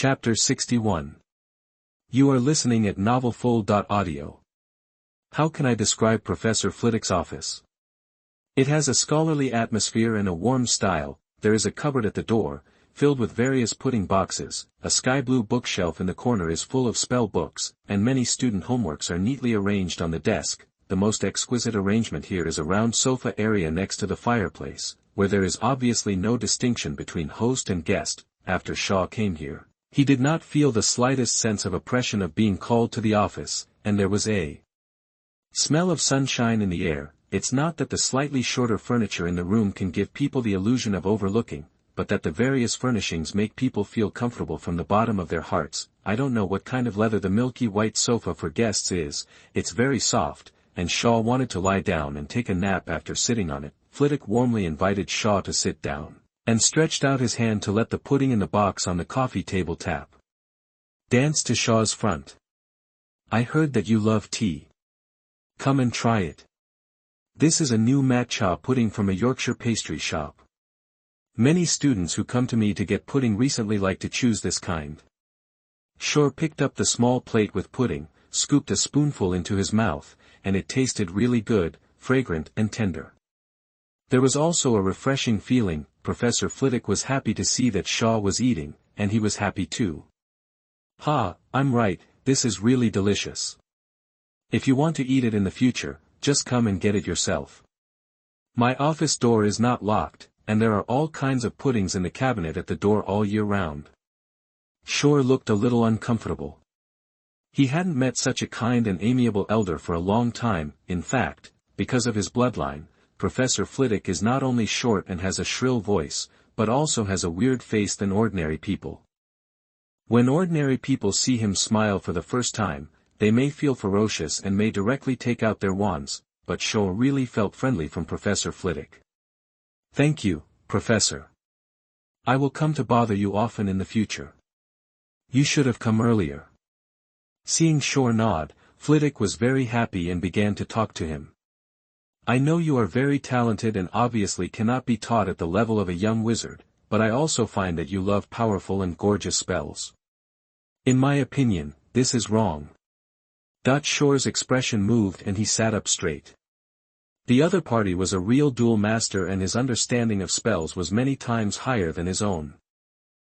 Chapter 61. You are listening at novelfull.audio. How can I describe Professor Flitwick's office? It has a scholarly atmosphere and a warm style. There is a cupboard at the door, filled with various pudding boxes, a sky-blue bookshelf in the corner is full of spell books, and many student homeworks are neatly arranged on the desk. The most exquisite arrangement here is a round sofa area next to the fireplace, where there is obviously no distinction between host and guest. After Shaw came here, he did not feel the slightest sense of oppression of being called to the office, and there was a smell of sunshine in the air. It's not that the slightly shorter furniture in the room can give people the illusion of overlooking, but that the various furnishings make people feel comfortable from the bottom of their hearts. I don't know what kind of leather the milky white sofa for guests is, it's very soft, and Shaw wanted to lie down and take a nap after sitting on it. Flitwick warmly invited Shaw to sit down, and stretched out his hand to let the pudding in the box on the coffee table tap. Dance to Shaw's front. I heard that you love tea. Come and try it. This is a new matcha pudding from a Yorkshire pastry shop. Many students who come to me to get pudding recently like to choose this kind. Shaw picked up the small plate with pudding, scooped a spoonful into his mouth, and it tasted really good, fragrant and tender. There was also a refreshing feeling. Professor Flitwick was happy to see that Shaw was eating, and he was happy too. Ha, I'm right, this is really delicious. If you want to eat it in the future, just come and get it yourself. My office door is not locked, and there are all kinds of puddings in the cabinet at the door all year round. Shaw looked a little uncomfortable. He hadn't met such a kind and amiable elder for a long time. In fact, because of his bloodline, Professor Flitwick is not only short and has a shrill voice, but also has a weird face than ordinary people. When ordinary people see him smile for the first time, they may feel ferocious and may directly take out their wands, but Shaw really felt friendly from Professor Flitwick. Thank you, Professor. I will come to bother you often in the future. You should have come earlier. Seeing Shaw nod, Flitwick was very happy and began to talk to him. I know you are very talented and obviously cannot be taught at the level of a young wizard, but I also find that you love powerful and gorgeous spells. In my opinion, this is wrong. Shaw's expression moved and he sat up straight. The other party was a real duel master and his understanding of spells was many times higher than his own.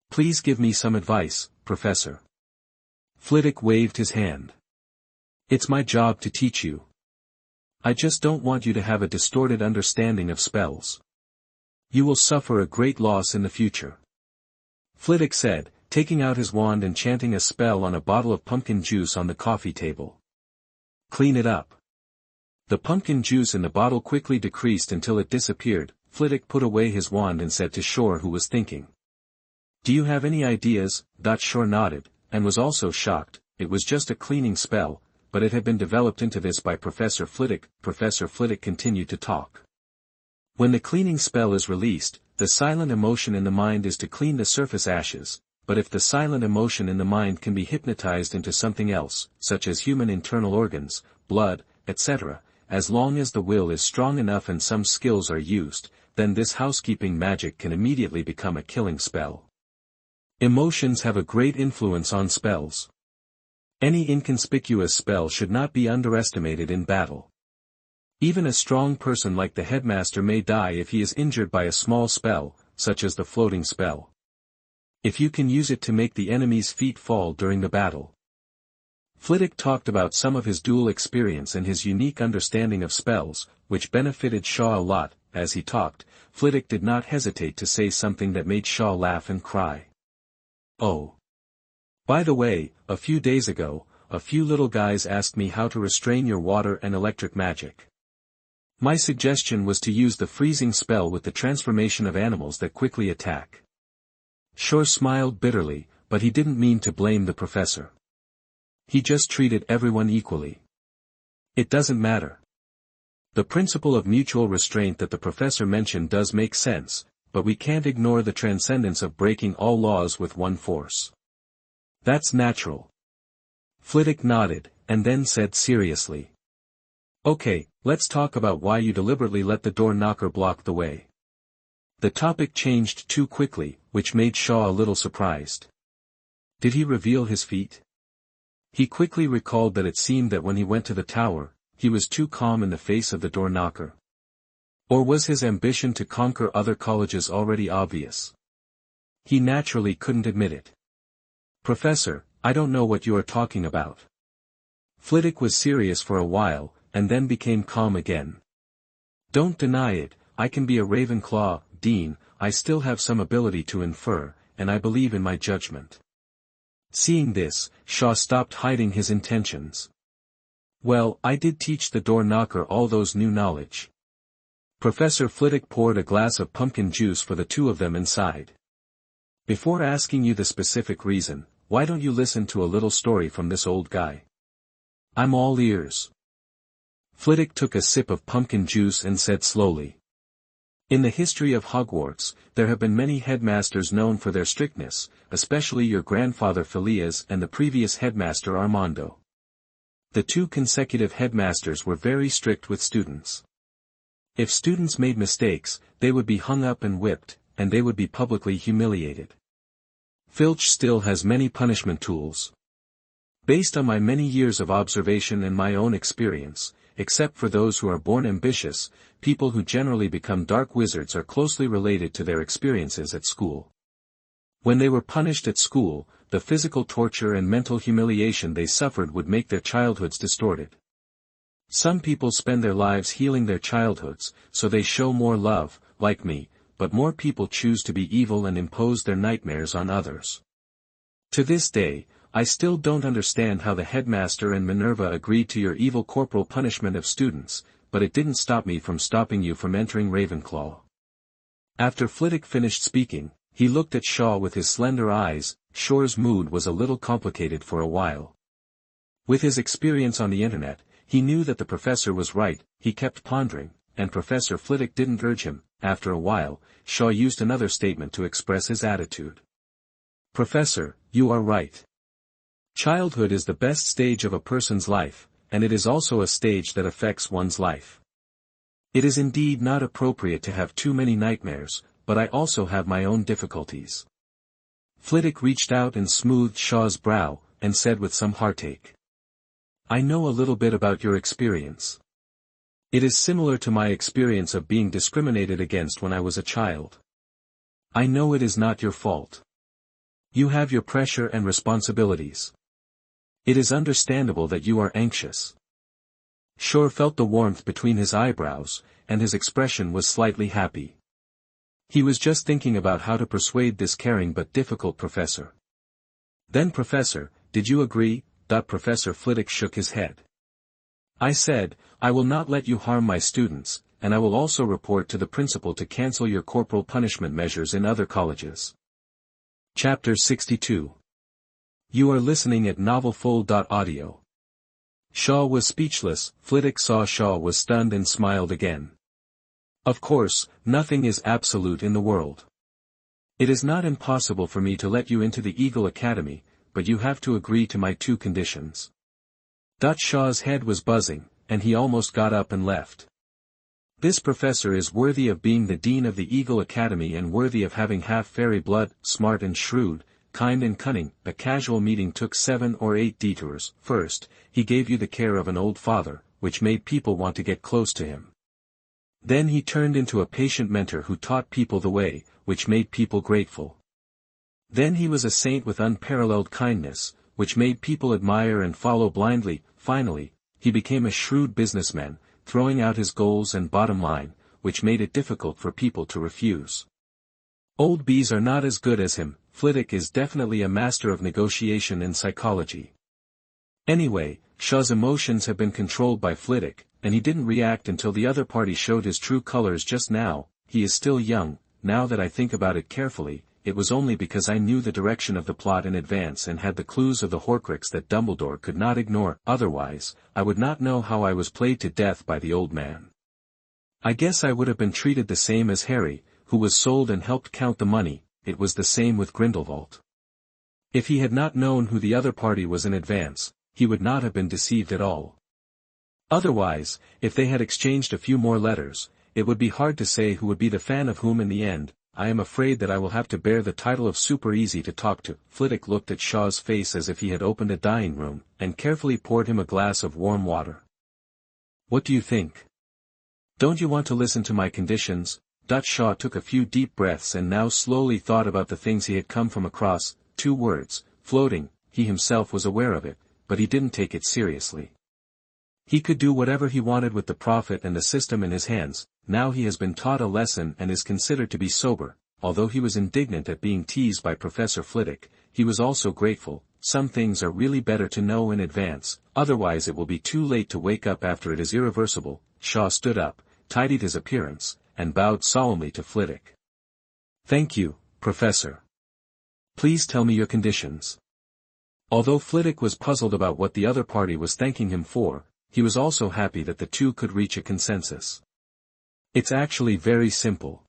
Please give me some advice, Professor. Flitwick waved his hand. It's my job to teach you. I just don't want you to have a distorted understanding of spells. You will suffer a great loss in the future. Flitwick said, taking out his wand and chanting a spell on a bottle of pumpkin juice on the coffee table. Clean it up. The pumpkin juice in the bottle quickly decreased until it disappeared. Flitwick put away his wand and said to Shaw, who was thinking. Do you have any ideas? Shaw nodded, and was also shocked. It was just a cleaning spell, but it had been developed into this by Professor Flitwick. Professor Flitwick continued to talk. When the cleaning spell is released, the silent emotion in the mind is to clean the surface ashes, but if the silent emotion in the mind can be hypnotized into something else, such as human internal organs, blood, etc., as long as the will is strong enough and some skills are used, then this housekeeping magic can immediately become a killing spell. Emotions have a great influence on spells. Any inconspicuous spell should not be underestimated in battle. Even a strong person like the headmaster may die if he is injured by a small spell, such as the floating spell. If you can use it to make the enemy's feet fall during the battle. Flitwick talked about some of his duel experience and his unique understanding of spells, which benefited Shaw a lot. As he talked, Flitwick did not hesitate to say something that made Shaw laugh and cry. Oh. By the way, a few days ago, a few little guys asked me how to restrain your water and electric magic. My suggestion was to use the freezing spell with the transformation of animals that quickly attack. Shaw smiled bitterly, but he didn't mean to blame the professor. He just treated everyone equally. It doesn't matter. The principle of mutual restraint that the professor mentioned does make sense, but we can't ignore the transcendence of breaking all laws with one force. That's natural. Flitwick nodded, and then said seriously. Okay, let's talk about why you deliberately let the door knocker block the way. The topic changed too quickly, which made Shaw a little surprised. Did he reveal his feat? He quickly recalled that it seemed that when he went to the tower, he was too calm in the face of the door knocker. Or was his ambition to conquer other colleges already obvious? He naturally couldn't admit it. "Professor, I don't know what you are talking about." Flitwick was serious for a while, and then became calm again. "Don't deny it, I can be a Ravenclaw, Dean, I still have some ability to infer, and I believe in my judgment." Seeing this, Shaw stopped hiding his intentions. "Well, I did teach the door knocker all those new knowledge." Professor Flitwick poured a glass of pumpkin juice for the two of them inside. "Before asking you the specific reason, why don't you listen to a little story from this old guy?" "I'm all ears." Flitwick took a sip of pumpkin juice and said slowly. "In the history of Hogwarts, there have been many headmasters known for their strictness, especially your grandfather Phileas and the previous headmaster Armando. The two consecutive headmasters were very strict with students. If students made mistakes, they would be hung up and whipped, and they would be publicly humiliated. Filch still has many punishment tools. Based on my many years of observation and my own experience, except for those who are born ambitious, people who generally become dark wizards are closely related to their experiences at school. When they were punished at school, the physical torture and mental humiliation they suffered would make their childhoods distorted. Some people spend their lives healing their childhoods, so they show more love, like me, but more people choose to be evil and impose their nightmares on others. To this day, I still don't understand how the headmaster and Minerva agreed to your evil corporal punishment of students, but it didn't stop me from stopping you from entering Ravenclaw." After Flitwick finished speaking, he looked at Shaw with his slender eyes. Shaw's mood was a little complicated for a while. With his experience on the internet, he knew that the professor was right. He kept pondering, and Professor Flitwick didn't urge him. After a while, Shaw used another statement to express his attitude. "Professor, you are right. Childhood is the best stage of a person's life, and it is also a stage that affects one's life. It is indeed not appropriate to have too many nightmares, but I also have my own difficulties." Flitwick reached out and smoothed Shaw's brow, and said with some heartache, "I know a little bit about your experience. It is similar to my experience of being discriminated against when I was a child. I know it is not your fault. You have your pressure and responsibilities. It is understandable that you are anxious." Shaw felt the warmth between his eyebrows, and his expression was slightly happy. He was just thinking about how to persuade this caring but difficult professor. "Then Professor, did you agree?" Professor Flitwick shook his head. "I said, I will not let you harm my students, and I will also report to the principal to cancel your corporal punishment measures in other colleges." Chapter 62. You are listening at novelfull.audio. Shaw was speechless. Flitwick saw Shaw was stunned and smiled again. "Of course, nothing is absolute in the world. It is not impossible for me to let you into the Eagle Academy, but you have to agree to my two conditions." Shaw's head was buzzing, and he almost got up and left. This professor is worthy of being the dean of the Eagle Academy and worthy of having half fairy blood, smart and shrewd, kind and cunning. A casual meeting took 7 or 8 detours. First, he gave you the care of an old father, which made people want to get close to him. Then he turned into a patient mentor who taught people the way, which made people grateful. Then he was a saint with unparalleled kindness, which made people admire and follow blindly. Finally, he became a shrewd businessman, throwing out his goals and bottom line, which made it difficult for people to refuse. Old bees are not as good as him. Flitwick is definitely a master of negotiation and psychology. Anyway, Shaw's emotions have been controlled by Flitwick, and he didn't react until the other party showed his true colors just now. He is still young. Now that I think about it carefully, it was only because I knew the direction of the plot in advance and had the clues of the Horcrux that Dumbledore could not ignore. Otherwise, I would not know how I was played to death by the old man. I guess I would have been treated the same as Harry, who was sold and helped count the money. It was the same with Grindelwald. If he had not known who the other party was in advance, he would not have been deceived at all. Otherwise, if they had exchanged a few more letters, it would be hard to say who would be the fan of whom in the end. I am afraid that I will have to bear the title of super easy to talk to. Flitwick looked at Shaw's face as if he had opened a dining room, and carefully poured him a glass of warm water. What do you think? Don't you want to listen to my conditions? Shaw took a few deep breaths and now slowly thought about the things he had come from across. 2 words, floating. He himself was aware of it, but he didn't take it seriously. He could do whatever he wanted with the prophet and the system in his hands. Now he has been taught a lesson and is considered to be sober. Although he was indignant at being teased by Professor Flitwick, he was also grateful. Some things are really better to know in advance, otherwise it will be too late to wake up after it is irreversible. Shaw stood up, tidied his appearance, and bowed solemnly to Flitwick. Thank you, Professor. Please tell me your conditions. Although Flitwick was puzzled about what the other party was thanking him for, he was also happy that the two could reach a consensus. It's actually very simple.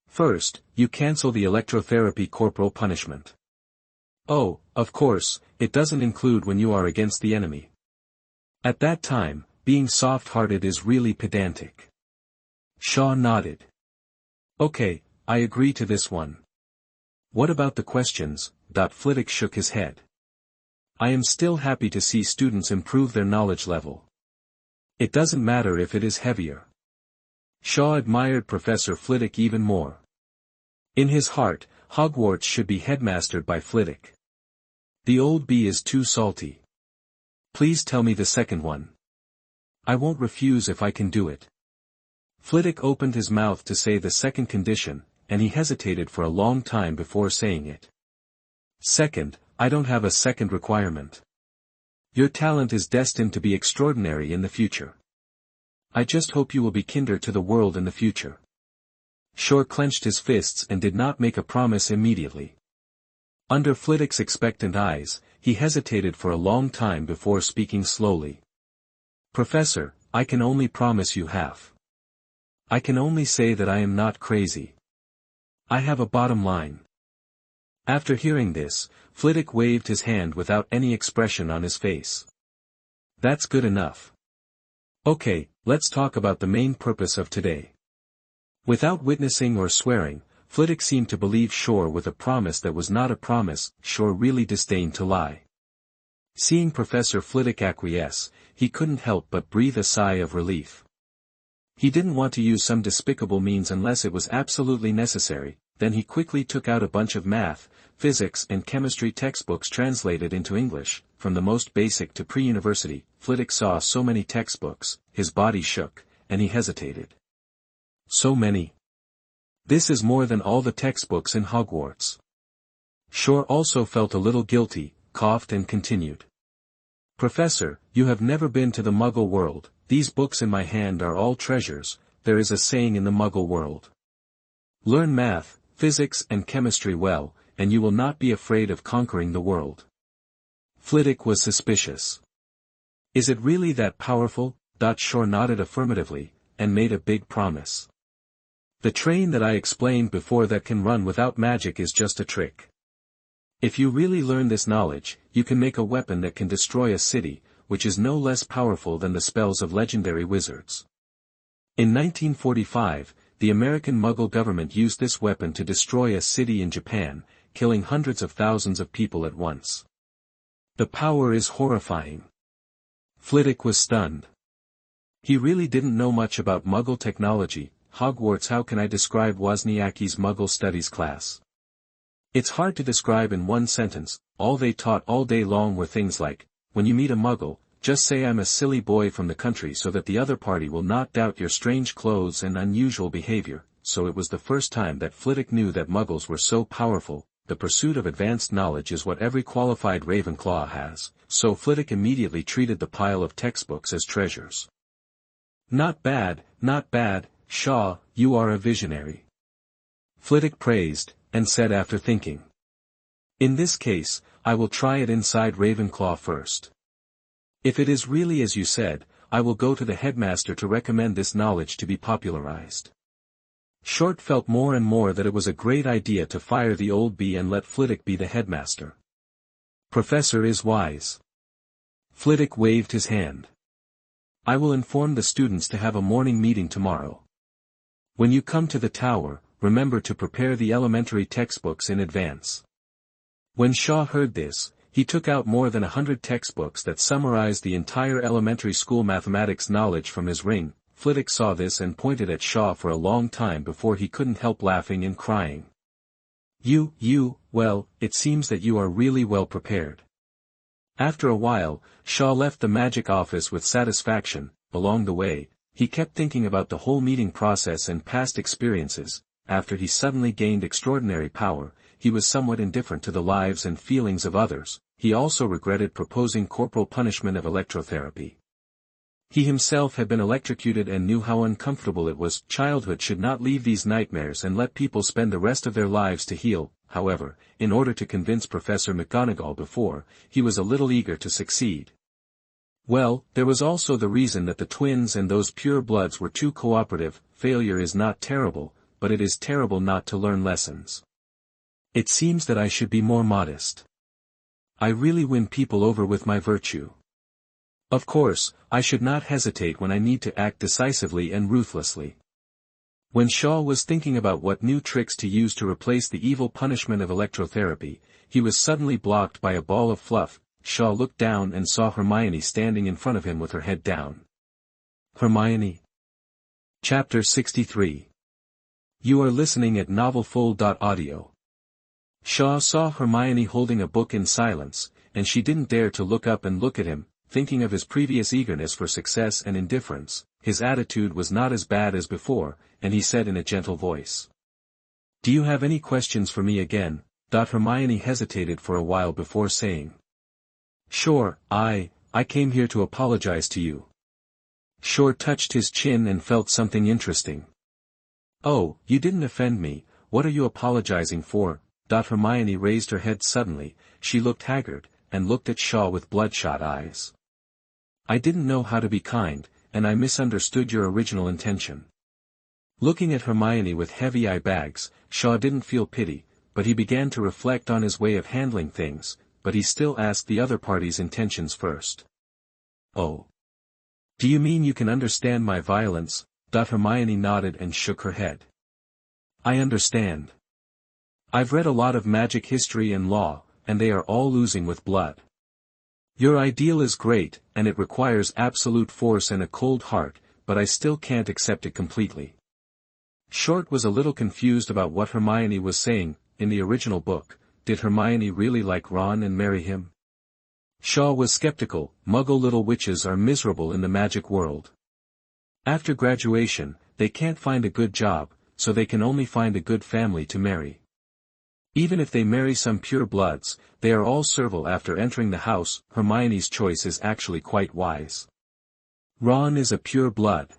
First, you cancel the electrotherapy corporal punishment. Oh, of course, it doesn't include when you are against the enemy. At that time, being soft-hearted is really pedantic. Shaw nodded. Okay, I agree to this one. What about the questions? Flitwick shook his head. I am still happy to see students improve their knowledge level. It doesn't matter if it is heavier. Shaw admired Professor Flitwick even more. In his heart, Hogwarts should be headmastered by Flitwick. The old bee is too salty. Please tell me the second one. I won't refuse if I can do it. Flitwick opened his mouth to say the second condition, and he hesitated for a long time before saying it. Second, I don't have a second requirement. Your talent is destined to be extraordinary in the future. I just hope you will be kinder to the world in the future. Shaw clenched his fists and did not make a promise immediately. Under Flitwick's expectant eyes, he hesitated for a long time before speaking slowly. Professor, I can only promise you half. I can only say that I am not crazy. I have a bottom line. After hearing this, Flitwick waved his hand without any expression on his face. That's good enough. Okay, let's talk about the main purpose of today. Without witnessing or swearing, Flitwick seemed to believe Shaw with a promise that was not a promise. Shaw really disdained to lie. Seeing Professor Flitwick acquiesce, he couldn't help but breathe a sigh of relief. He didn't want to use some despicable means unless it was absolutely necessary. Then he quickly took out a bunch of math, physics and chemistry textbooks translated into English, from the most basic to pre-university. Flitwick saw so many textbooks, his body shook, and he hesitated. So many. This is more than all the textbooks in Hogwarts. Shaw also felt a little guilty, coughed and continued. Professor, you have never been to the Muggle world. These books in my hand are all treasures. There is a saying in the Muggle world. Learn math, physics and chemistry well, and you will not be afraid of conquering the world. Flitwick was suspicious. Is it really that powerful? Shaw nodded affirmatively, and made a big promise. The train that I explained before that can run without magic is just a trick. If you really learn this knowledge, you can make a weapon that can destroy a city, which is no less powerful than the spells of legendary wizards. In 1945, the American Muggle government used this weapon to destroy a city in Japan, killing hundreds of thousands of people at once. The power is horrifying. Flitwick was stunned. He really didn't know much about Muggle technology. Hogwarts. How can I describe Wozniacki's Muggle Studies class? It's hard to describe in one sentence. All they taught all day long were things like, when you meet a Muggle, just say I'm a silly boy from the country so that the other party will not doubt your strange clothes and unusual behavior. So it was the first time that Flitwick knew that Muggles were so powerful. The pursuit of advanced knowledge is what every qualified Ravenclaw has, so Flitwick immediately treated the pile of textbooks as treasures. Not bad, not bad, Shaw, you are a visionary. Flitwick praised, and said after thinking. In this case, I will try it inside Ravenclaw first. If it is really as you said, I will go to the headmaster to recommend this knowledge to be popularized. Short felt more and more that it was a great idea to fire the old bee and let Flitwick be the headmaster. Professor is wise. Flitwick waved his hand. I will inform the students to have a morning meeting tomorrow. When you come to the tower, remember to prepare the elementary textbooks in advance. When Shaw heard this, he took out more than 100 textbooks that summarized the entire elementary school mathematics knowledge from his ring. Flitwick saw this and pointed at Shaw for a long time before he couldn't help laughing and crying. Well, it seems that you are really well prepared. After a while, Shaw left the magic office with satisfaction. Along the way, he kept thinking about the whole meeting process and past experiences. After he suddenly gained extraordinary power, he was somewhat indifferent to the lives and feelings of others. He also regretted proposing corporal punishment of electrotherapy. He himself had been electrocuted and knew how uncomfortable it was. Childhood should not leave these nightmares and let people spend the rest of their lives to heal. However, in order to convince Professor McGonagall before, he was a little eager to succeed. Well, there was also the reason that the twins and those pure bloods were too cooperative. Failure is not terrible, but it is terrible not to learn lessons. It seems that I should be more modest. I really win people over with my virtue. Of course, I should not hesitate when I need to act decisively and ruthlessly. When Shaw was thinking about what new tricks to use to replace the evil punishment of electrotherapy, he was suddenly blocked by a ball of fluff. Shaw looked down and saw Hermione standing in front of him with her head down. Hermione. Chapter 63. You are listening at novelfull.audio. Shaw saw Hermione holding a book in silence, and she didn't dare to look up and look at him. Thinking of his previous eagerness for success and indifference, his attitude was not as bad as before, and he said in a gentle voice. Do you have any questions for me again? Hermione hesitated for a while before saying. Sure, I came here to apologize to you. Shaw touched his chin and felt something interesting. Oh, you didn't offend me. What are you apologizing for? Hermione raised her head suddenly. She looked haggard, and looked at Shaw with bloodshot eyes. I didn't know how to be kind, and I misunderstood your original intention. Looking at Hermione with heavy eye bags, Shaw didn't feel pity, but he began to reflect on his way of handling things, but he still asked the other party's intentions first. Oh. Do you mean you can understand my violence? Hermione nodded and shook her head. I understand. I've read a lot of magic history and law, and they are all oozing with blood. Your ideal is great, and it requires absolute force and a cold heart, but I still can't accept it completely. Short was a little confused about what Hermione was saying. In the original book, did Hermione really like Ron and marry him? Shaw was skeptical. Muggle little witches are miserable in the magic world. After graduation, they can't find a good job, so they can only find a good family to marry. Even if they marry some pure bloods, they are all servile after entering the house. Hermione's choice is actually quite wise. Ron is a pure blood.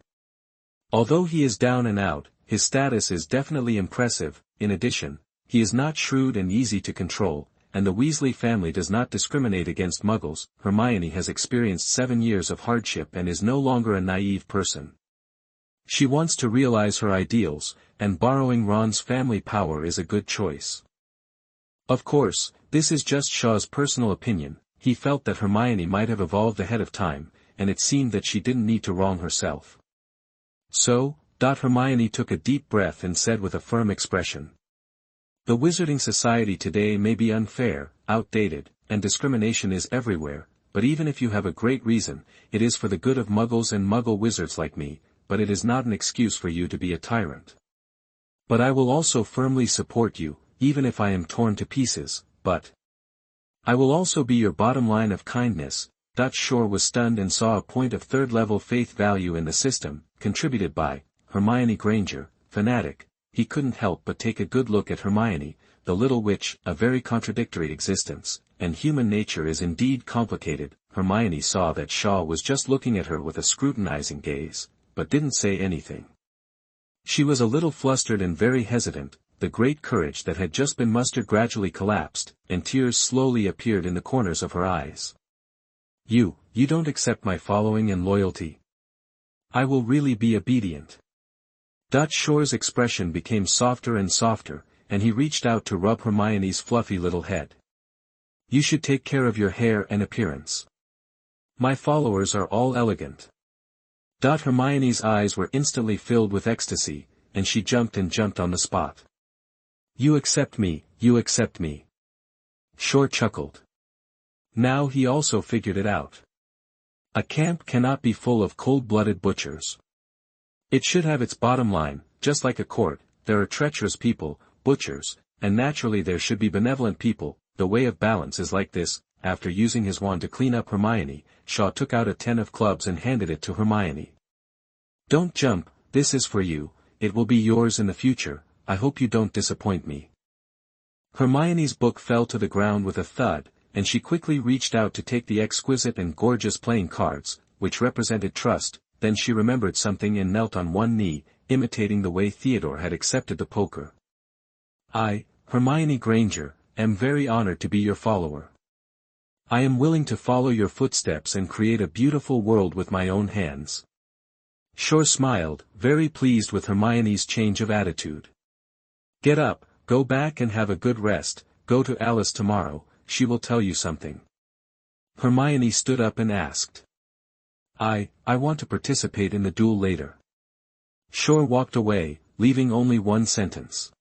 Although he is down and out, his status is definitely impressive. In addition, he is not shrewd and easy to control, and the Weasley family does not discriminate against Muggles. Hermione has experienced 7 years of hardship and is no longer a naive person. She wants to realize her ideals, and borrowing Ron's family power is a good choice. Of course, this is just Shaw's personal opinion. He felt that Hermione might have evolved ahead of time, and it seemed that she didn't need to wrong herself. So, Hermione took a deep breath and said with a firm expression. The Wizarding Society today may be unfair, outdated, and discrimination is everywhere, but even if you have a great reason, it is for the good of Muggles and Muggle wizards like me, but it is not an excuse for you to be a tyrant. But I will also firmly support you, even if I am torn to pieces, but I will also be your bottom line of kindness. Shaw was stunned and saw a point of third-level faith value in the system, contributed by Hermione Granger, fanatic. He couldn't help but take a good look at Hermione, the little witch, a very contradictory existence, and human nature is indeed complicated. Hermione saw that Shaw was just looking at her with a scrutinizing gaze, but didn't say anything. She was a little flustered and very hesitant. The great courage that had just been mustered gradually collapsed, and tears slowly appeared in the corners of her eyes. You don't accept my following and loyalty? I will really be obedient. Shaw's expression became softer and softer, and he reached out to rub Hermione's fluffy little head. You should take care of your hair and appearance. My followers are all elegant. Hermione's eyes were instantly filled with ecstasy, and she jumped on the spot. You accept me, you accept me. Shore chuckled. Now he also figured it out. A camp cannot be full of cold-blooded butchers. It should have its bottom line, just like a court, there are treacherous people, butchers, and naturally there should be benevolent people. The way of balance is like this. After using his wand to clean up Hermione, Shaw took out a 10 of clubs and handed it to Hermione. Don't jump, this is for you, it will be yours in the future, I hope you don't disappoint me. Hermione's book fell to the ground with a thud, and she quickly reached out to take the exquisite and gorgeous playing cards, which represented trust. Then she remembered something and knelt on one knee, imitating the way Theodore had accepted the poker. I, Hermione Granger, am very honored to be your follower. I am willing to follow your footsteps and create a beautiful world with my own hands. Shore smiled, very pleased with Hermione's change of attitude. Get up, go back and have a good rest, go to Alice tomorrow, she will tell you something. Hermione stood up and asked. I want to participate in the duel later. Shore walked away, leaving only one sentence.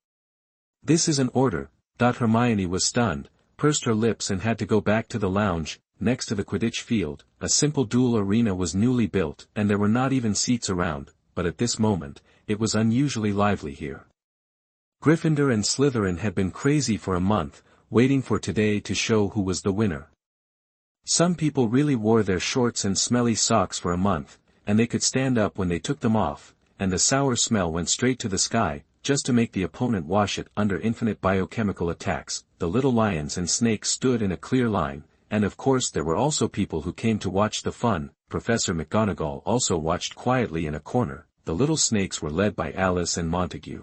This is an order. Hermione was stunned, pursed her lips and had to go back to the lounge. Next to the Quidditch field, a simple duel arena was newly built, and there were not even seats around, but at this moment, it was unusually lively here. Gryffindor and Slytherin had been crazy for a month, waiting for today to show who was the winner. Some people really wore their shorts and smelly socks for a month, and they could stand up when they took them off, and the sour smell went straight to the sky, just to make the opponent wash it under infinite biochemical attacks. The little lions and snakes stood in a clear line, and of course there were also people who came to watch the fun. Professor McGonagall also watched quietly in a corner. The little snakes were led by Alice and Montague.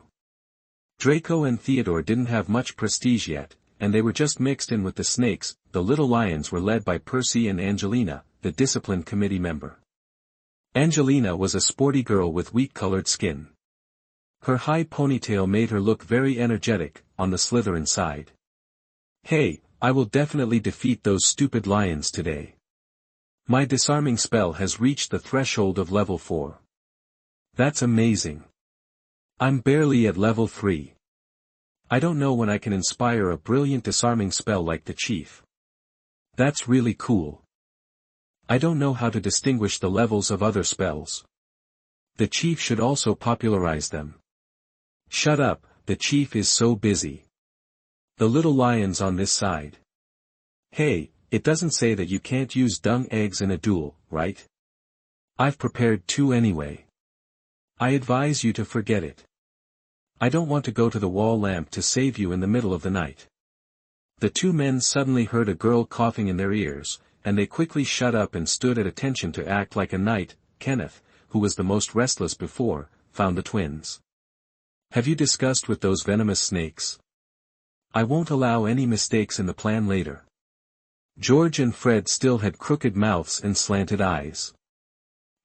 Draco and Theodore didn't have much prestige yet, and they were just mixed in with the snakes. The little lions were led by Percy and Angelina, the discipline committee member. Angelina was a sporty girl with wheat-colored skin. Her high ponytail made her look very energetic. On the Slytherin side. Hey, I will definitely defeat those stupid lions today. My disarming spell has reached the threshold of level 4. That's amazing. I'm barely at level 3. I don't know when I can inspire a brilliant disarming spell like the Chief. That's really cool. I don't know how to distinguish the levels of other spells. The Chief should also popularize them. Shut up, the Chief is so busy. The little lions on this side. Hey, it doesn't say that you can't use dung eggs in a duel, right? I've prepared 2 anyway. I advise you to forget it. I don't want to go to the wall lamp to save you in the middle of the night. The 2 men suddenly heard a girl coughing in their ears, and they quickly shut up and stood at attention to act like a knight. Kenneth, who was the most restless before, found the twins. Have you discussed with those venomous snakes? I won't allow any mistakes in the plan later. George and Fred still had crooked mouths and slanted eyes.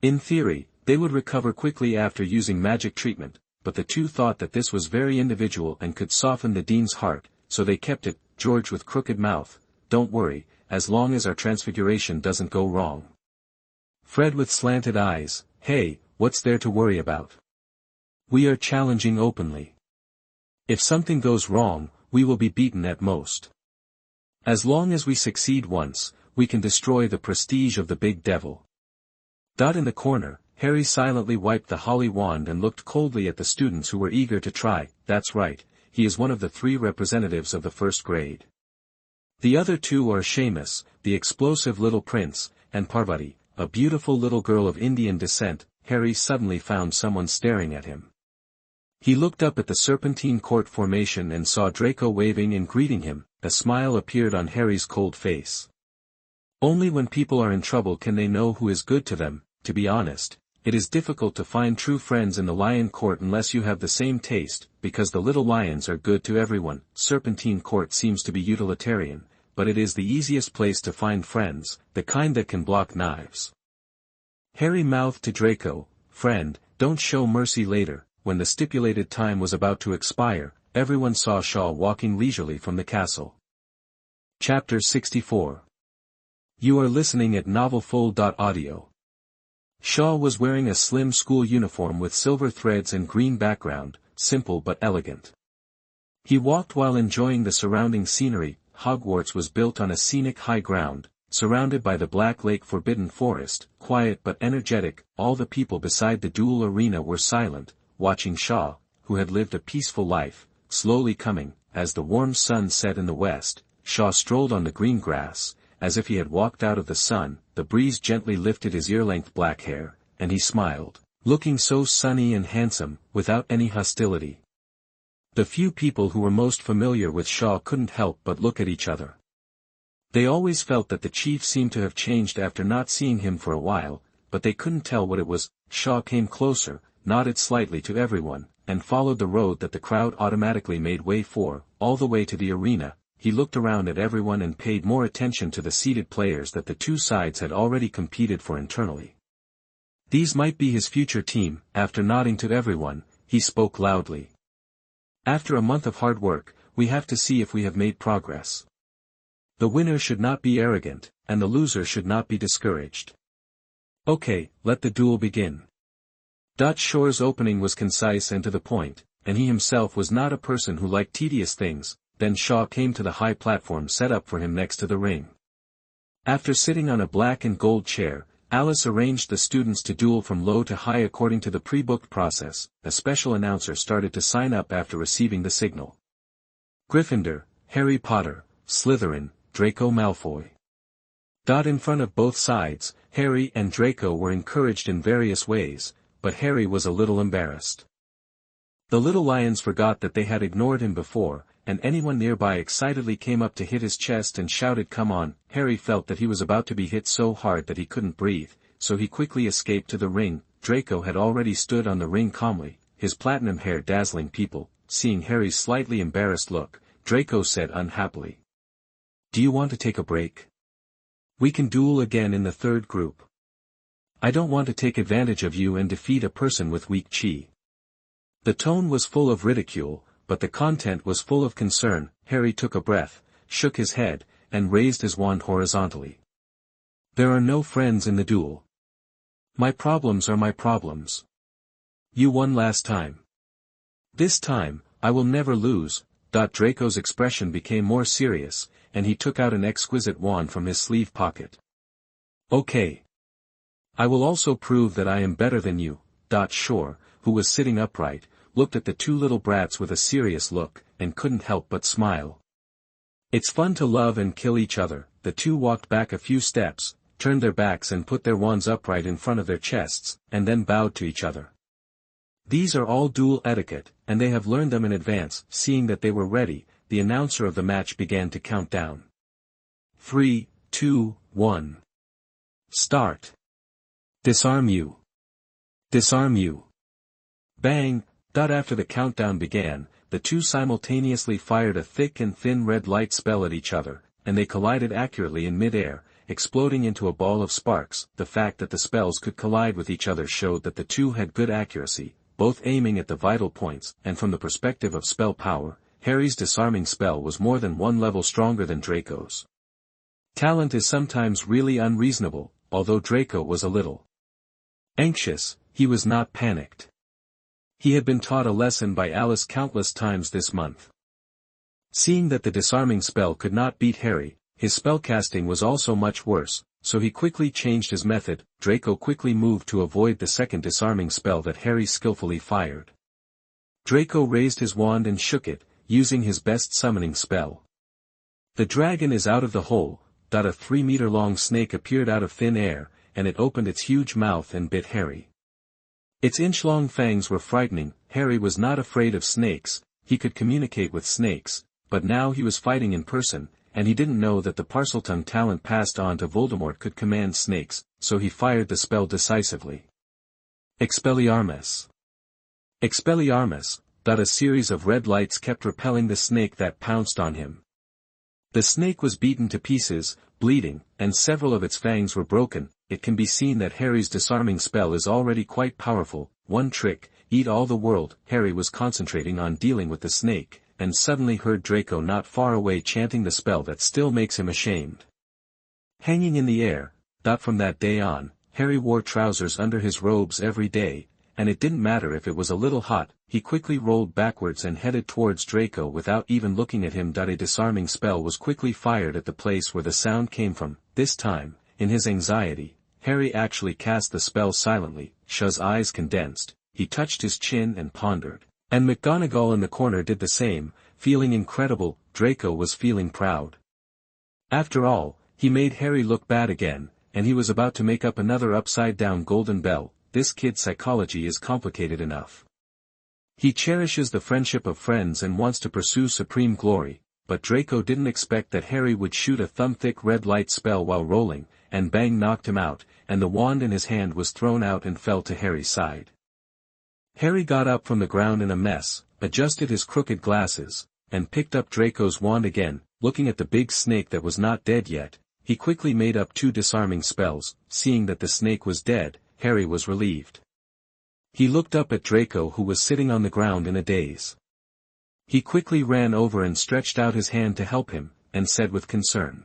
In theory, they would recover quickly after using magic treatment, but the 2 thought that this was very individual and could soften the dean's heart, so they kept it. George with crooked mouth, don't worry, as long as our transfiguration doesn't go wrong. Fred with slanted eyes, hey, what's there to worry about? We are challenging openly. If something goes wrong, we will be beaten at most. As long as we succeed once, we can destroy the prestige of the big devil. In the corner, Harry silently wiped the holly wand and looked coldly at the students who were eager to try. That's right, he is one of the 3 representatives of the 1st grade. The other 2 are Seamus, the explosive little prince, and Parvati, a beautiful little girl of Indian descent. Harry suddenly found someone staring at him. He looked up at the Serpentine Court formation and saw Draco waving and greeting him. A smile appeared on Harry's cold face. Only when people are in trouble can they know who is good to them. To be honest, it is difficult to find true friends in the Lion Court unless you have the same taste, because the little lions are good to everyone. Serpentine Court seems to be utilitarian, but it is the easiest place to find friends, the kind that can block knives. Harry mouthed to Draco, friend, don't show mercy later. When the stipulated time was about to expire, everyone saw Shaw walking leisurely from the castle. Chapter 64. You are listening at novelfull.audio. Shaw was wearing a slim school uniform with silver threads and green background, simple but elegant. He walked while enjoying the surrounding scenery. Hogwarts was built on a scenic high ground, surrounded by the Black Lake Forbidden Forest, quiet but energetic. All the people beside the duel arena were silent, watching Shaw, who had lived a peaceful life, slowly coming. As the warm sun set in the west, Shaw strolled on the green grass, as if he had walked out of the sun. The breeze gently lifted his ear-length black hair, and he smiled, looking so sunny and handsome, without any hostility. The few people who were most familiar with Shaw couldn't help but look at each other. They always felt that the chief seemed to have changed after not seeing him for a while, but they couldn't tell what it was. Shaw came closer, nodded slightly to everyone, and followed the road that the crowd automatically made way for, all the way to the arena. He looked around at everyone and paid more attention to the seated players that the two sides had already competed for internally. These might be his future team. After nodding to everyone, he spoke loudly. After a month of hard work, we have to see if we have made progress. The winner should not be arrogant, and the loser should not be discouraged. Okay, let the duel begin. Shaw's opening was concise and to the point, and he himself was not a person who liked tedious things. Then Shaw came to the high platform set up for him next to the ring. After sitting on a black and gold chair, Alice arranged the students to duel from low to high according to the pre-booked process. A special announcer started to sign up after receiving the signal. Gryffindor, Harry Potter, Slytherin, Draco Malfoy. In front of both sides, Harry and Draco were encouraged in various ways, but Harry was a little embarrassed. The little lions forgot that they had ignored him before, and anyone nearby excitedly came up to hit his chest and shouted, "Come on!" Harry felt that he was about to be hit so hard that he couldn't breathe, so he quickly escaped to the ring. Draco had already stood on the ring calmly, his platinum hair dazzling people. Seeing Harry's slightly embarrassed look, Draco said unhappily, "Do you want to take a break? We can duel again in the third group. I don't want to take advantage of you and defeat a person with weak chi." The tone was full of ridicule, but the content was full of concern. Harry took a breath, shook his head, and raised his wand horizontally. "There are no friends in the duel. My problems are my problems. You won last time. This time, I will never lose." Draco's expression became more serious, and he took out an exquisite wand from his sleeve pocket. "Okay. I will also prove that I am better than you." Shaw, who was sitting upright, looked at the two little brats with a serious look, and couldn't help but smile. "It's fun to love and kill each other." The two walked back a few steps, turned their backs and put their wands upright in front of their chests, and then bowed to each other. These are all duel etiquette, and they have learned them in advance. Seeing that they were ready, the announcer of the match began to count down. 3, 2, 1. Start. Disarm you. Disarm you. Bang! After the countdown began, the two simultaneously fired a thick and thin red light spell at each other, and they collided accurately in mid-air, exploding into a ball of sparks. The fact that the spells could collide with each other showed that the two had good accuracy, both aiming at the vital points, and from the perspective of spell power, Harry's disarming spell was more than one level stronger than Draco's. Talent is sometimes really unreasonable, although Draco was a little anxious, he was not panicked. He had been taught a lesson by Alice countless times this month. Seeing that the disarming spell could not beat Harry, his spellcasting was also much worse, so he quickly changed his method. Draco quickly moved to avoid the second disarming spell that Harry skillfully fired. Draco raised his wand and shook it, using his best summoning spell. The dragon is out of the hole. A 3-meter-long snake appeared out of thin air, and it opened its huge mouth and bit Harry. Its inch-long fangs were frightening. Harry was not afraid of snakes, he could communicate with snakes, but now he was fighting in person, and he didn't know that the Parseltongue talent passed on to Voldemort could command snakes, so he fired the spell decisively. Expelliarmus. Expelliarmus. A series of red lights kept repelling the snake that pounced on him. The snake was beaten to pieces, bleeding, and several of its fangs were broken. It can be seen that Harry's disarming spell is already quite powerful. One trick, eat all the world. Harry was concentrating on dealing with the snake, and suddenly heard Draco not far away chanting the spell that still makes him ashamed. Hanging in the air. From that day on, Harry wore trousers under his robes every day, and it didn't matter if it was a little hot, he quickly rolled backwards and headed towards Draco without even looking at him. A disarming spell was quickly fired at the place where the sound came from. This time, in his anxiety, Harry actually cast the spell silently. Shaw's eyes condensed, he touched his chin and pondered. And McGonagall in the corner did the same, feeling incredible. Draco was feeling proud. After all, he made Harry look bad again, and he was about to make up another upside-down golden bell. This kid's psychology is complicated enough. He cherishes the friendship of friends and wants to pursue supreme glory, but Draco didn't expect that Harry would shoot a thumb-thick red light spell while rolling, and bang knocked him out, and the wand in his hand was thrown out and fell to Harry's side. Harry got up from the ground in a mess, adjusted his crooked glasses, and picked up Draco's wand again. Looking at the big snake that was not dead yet, he quickly made up 2 disarming spells. Seeing that the snake was dead, Harry was relieved. He looked up at Draco, who was sitting on the ground in a daze. He quickly ran over and stretched out his hand to help him, and said with concern,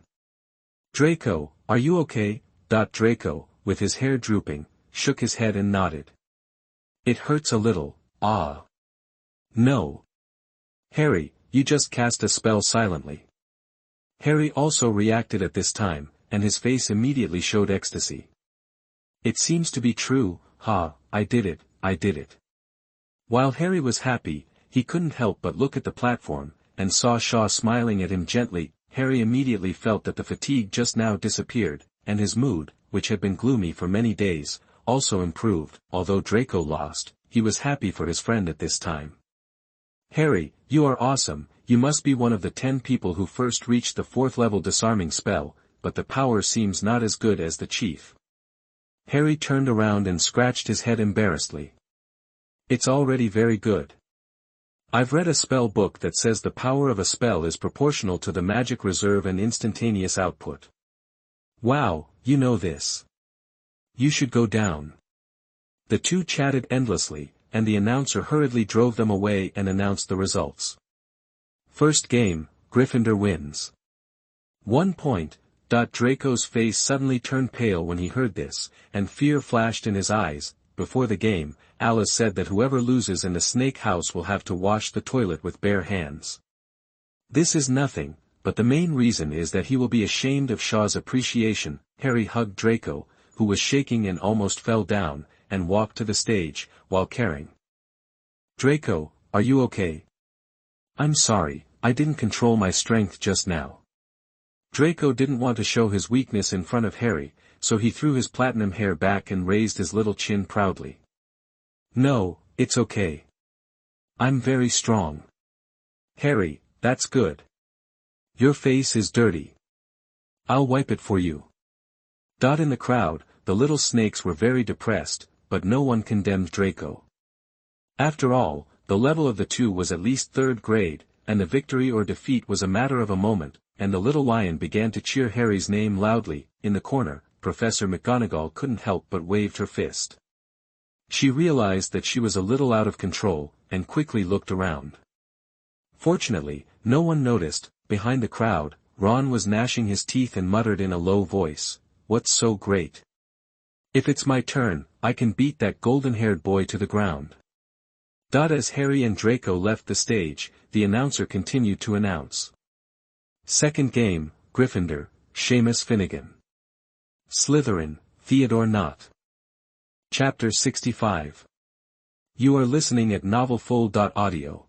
"Draco, are you okay?" Draco, with his hair drooping, shook his head and nodded. "It hurts a little." "Ah. No. Harry, you just cast a spell silently." Harry also reacted at this time, and his face immediately showed ecstasy. "It seems to be true. I did it, I did it." While Harry was happy, he couldn't help but look at the platform, and saw Shaw smiling at him gently. Harry immediately felt that the fatigue just now disappeared, and his mood, which had been gloomy for many days, also improved. Although Draco lost, he was happy for his friend at this time. "Harry, you are awesome. You must be one of the 10 people who first reached the 4th level disarming spell, but the power seems not as good as the chief." Harry turned around and scratched his head embarrassedly. "It's already very good. I've read a spell book that says the power of a spell is proportional to the magic reserve and instantaneous output." "Wow, you know this. You should go down." The two chatted endlessly, and the announcer hurriedly drove them away and announced the results. First game, Gryffindor wins. 1 point. Draco's face suddenly turned pale when he heard this, and fear flashed in his eyes. Before the game, Alice said that whoever loses in the snake house will have to wash the toilet with bare hands. This is nothing, but the main reason is that he will be ashamed of Shaw's appreciation. Harry hugged Draco, who was shaking and almost fell down, and walked to the stage, while carrying. "Draco, are you okay?" "I'm sorry, I didn't control my strength just now." Draco didn't want to show his weakness in front of Harry, so he threw his platinum hair back and raised his little chin proudly. "No, it's okay. I'm very strong." "Harry, that's good. Your face is dirty. I'll wipe it for you." In the crowd, the little snakes were very depressed, but no one condemned Draco. After all, the level of the two was at least 3rd grade, and the victory or defeat was a matter of a moment, and the little lion began to cheer Harry's name loudly. In the corner, Professor McGonagall couldn't help but waved her fist. She realized that she was a little out of control, and quickly looked around. Fortunately, no one noticed. Behind the crowd, Ron was gnashing his teeth and muttered in a low voice, "What's so great? If it's my turn, I can beat that golden-haired boy to the ground." As Harry and Draco left the stage, the announcer continued to announce. Second game, Gryffindor, Seamus Finnegan. Slytherin, Theodore Knott. Chapter 65. You are listening at novelfull.audio.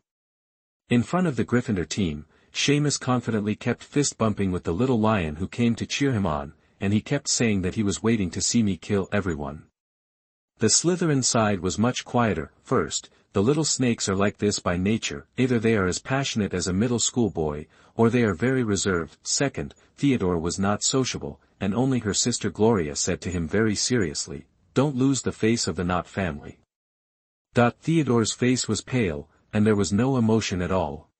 In front of the Gryffindor team, Seamus confidently kept fist-bumping with the little lion who came to cheer him on, and he kept saying that he was waiting to see me kill everyone. The Slytherin side was much quieter. First, the little snakes are like this by nature. Either they are as passionate as a middle school boy, or they are very reserved. Second, Theodore was not sociable, and only her sister Gloria said to him very seriously, "Don't lose the face of the Knott family." Theodore's face was pale, and there was no emotion at all.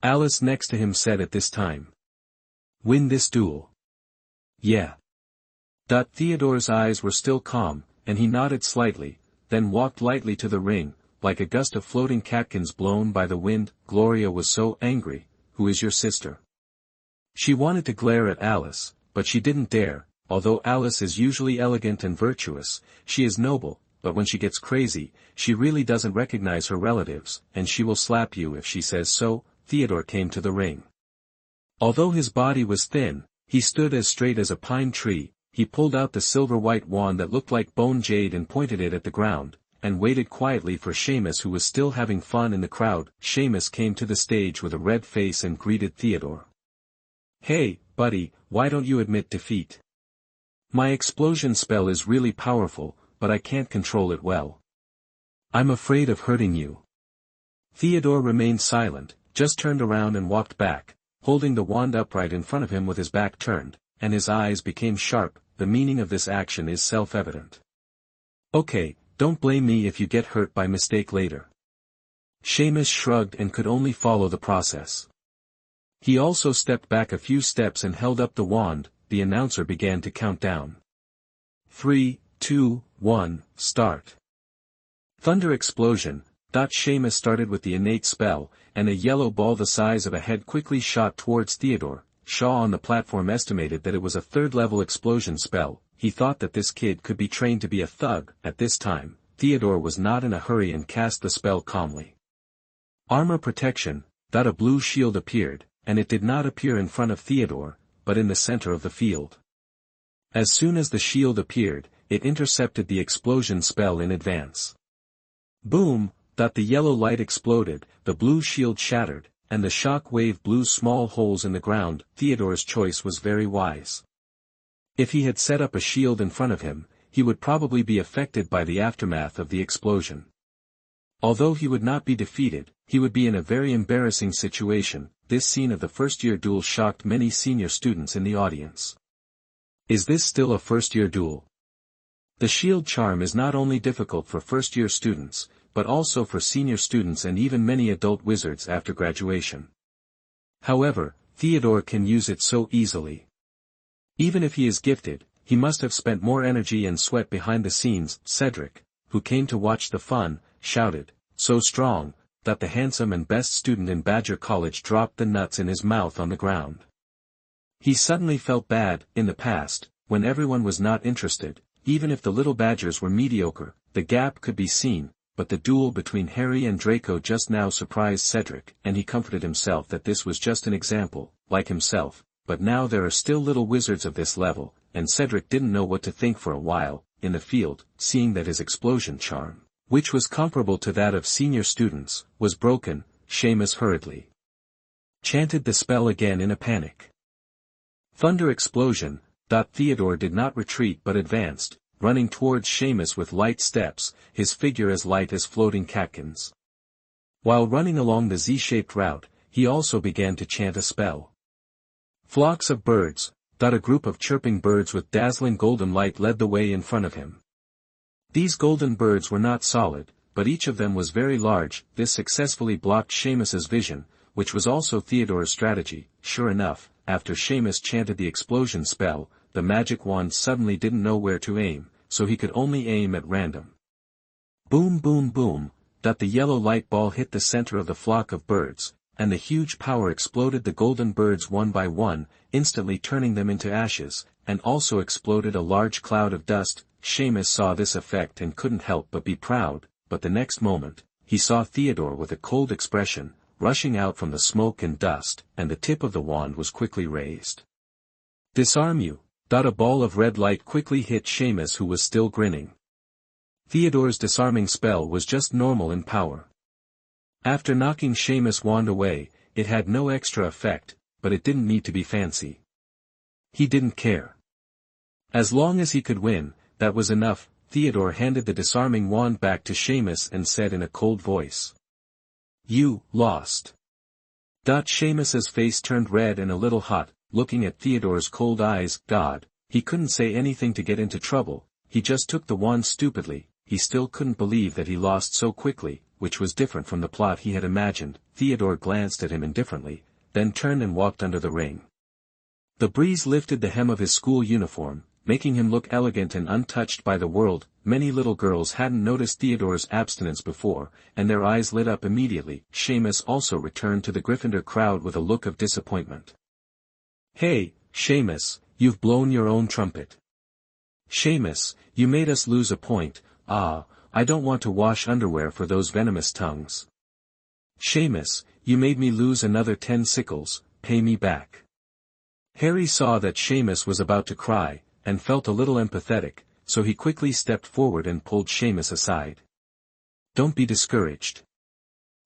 Alice next to him said at this time, "Win this duel." "Yeah." Theodore's eyes were still calm, and he nodded slightly, then walked lightly to the ring, like a gust of floating catkins blown by the wind. Gloria was so angry. "Who is your sister?" She wanted to glare at Alice, but she didn't dare. although Alice is usually elegant and virtuous, she is noble, but when she gets crazy, she really doesn't recognize her relatives, and she will slap you if she says so." Theodore came to the ring. Although his body was thin, he stood as straight as a pine tree. He pulled out the silver-white wand that looked like bone jade and pointed it at the ground, and waited quietly for Seamus, who was still having fun in the crowd. Seamus came to the stage with a red face and greeted Theodore. "Hey, buddy, why don't you admit defeat? My explosion spell is really powerful, but I can't control it well. I'm afraid of hurting you." Theodore remained silent, just turned around and walked back, holding the wand upright in front of him with his back turned, and his eyes became sharp. The meaning of this action is self-evident. "Okay, don't blame me if you get hurt by mistake later." Seamus shrugged and could only follow the process. He also stepped back a few steps and held up the wand. The announcer began to count down. 3, 2, 1, start. Thunder explosion. Seamus started with the innate spell, and a yellow ball the size of a head quickly shot towards Theodore. Shaw on the platform estimated that it was a third-level explosion spell. He thought that this kid could be trained to be a thug. At this time, Theodore was not in a hurry and cast the spell calmly. Armor protection. A blue shield appeared, and it did not appear in front of Theodore, but in the center of the field. As soon as the shield appeared, it intercepted the explosion spell in advance. Boom! The yellow light exploded, the blue shield shattered, and the shock wave blew small holes in the ground. Theodore's choice was very wise. If he had set up a shield in front of him, he would probably be affected by the aftermath of the explosion. Although he would not be defeated, he would be in a very embarrassing situation. This scene of the first-year duel shocked many senior students in the audience. Is this still a first-year duel? The shield charm is not only difficult for first-year students, but also for senior students and even many adult wizards after graduation. However, Theodore can use it so easily. Even if he is gifted, he must have spent more energy and sweat behind the scenes. Cedric, who came to watch the fun, shouted, "So strong," that the handsome and best student in Badger College dropped the nuts in his mouth on the ground. He suddenly felt bad. In the past, when everyone was not interested, even if the little Badgers were mediocre, the gap could be seen. But the duel between Harry and Draco just now surprised Cedric, and he comforted himself that this was just an example, like himself, but now there are still little wizards of this level, and Cedric didn't know what to think for a while. In the field, seeing that his explosion charm, which was comparable to that of senior students, was broken, Seamus hurriedly chanted the spell again in a panic. Thunder explosion. Theodore did not retreat but advanced, running towards Seamus with light steps, his figure as light as floating catkins. While running along the Z-shaped route, he also began to chant a spell. Flocks of birds. A group of chirping birds with dazzling golden light led the way in front of him. These golden birds were not solid, but each of them was very large. This successfully blocked Seamus's vision, which was also Theodore's strategy. Sure enough, after Seamus chanted the explosion spell, the magic wand suddenly didn't know where to aim, so he could only aim at random. Boom boom boom. The yellow light ball hit the center of the flock of birds, and the huge power exploded the golden birds one by one, instantly turning them into ashes, and also exploded a large cloud of dust. Seamus saw this effect and couldn't help but be proud, but the next moment, he saw Theodore with a cold expression, rushing out from the smoke and dust, and the tip of the wand was quickly raised. "Disarm you." A ball of red light quickly hit Seamus, who was still grinning. Theodore's disarming spell was just normal in power. After knocking Seamus' wand away, it had no extra effect, but it didn't need to be fancy. He didn't care. As long as he could win, that was enough. Theodore handed the disarming wand back to Seamus and said in a cold voice, "You lost." Seamus's face turned red and a little hot, looking at Theodore's cold eyes. God, he couldn't say anything to get into trouble, he just took the wand stupidly. He still couldn't believe that he lost so quickly, which was different from the plot he had imagined. Theodore glanced at him indifferently, then turned and walked under the ring. The breeze lifted the hem of his school uniform, making him look elegant and untouched by the world. Many little girls hadn't noticed Theodore's abstinence before, and their eyes lit up immediately. Seamus also returned to the Gryffindor crowd with a look of disappointment. "Hey, Seamus, you've blown your own trumpet." Seamus, you made us lose a point. I don't want to wash underwear for those venomous tongues. Seamus, you made me lose another 10 sickles, pay me back. Harry saw that Seamus was about to cry, and felt a little empathetic, so he quickly stepped forward and pulled Seamus aside. Don't be discouraged.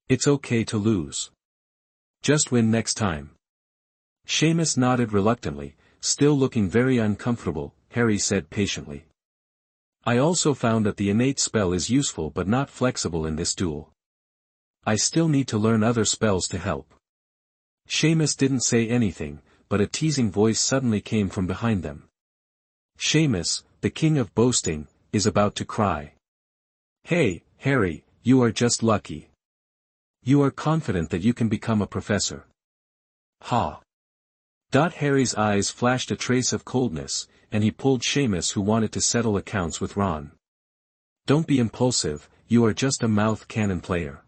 It's okay to lose. Just win next time. Seamus nodded reluctantly, still looking very uncomfortable. Harry said patiently. I also found that the innate spell is useful but not flexible in this duel. I still need to learn other spells to help. Seamus didn't say anything, but a teasing voice suddenly came from behind them. Seamus, the king of boasting, is about to cry. Hey, Harry, you are just lucky. You are confident that you can become a professor. Ha! Harry's eyes flashed a trace of coldness, and he pulled Seamus, who wanted to settle accounts with Ron. Don't be impulsive, you are just a mouth cannon player.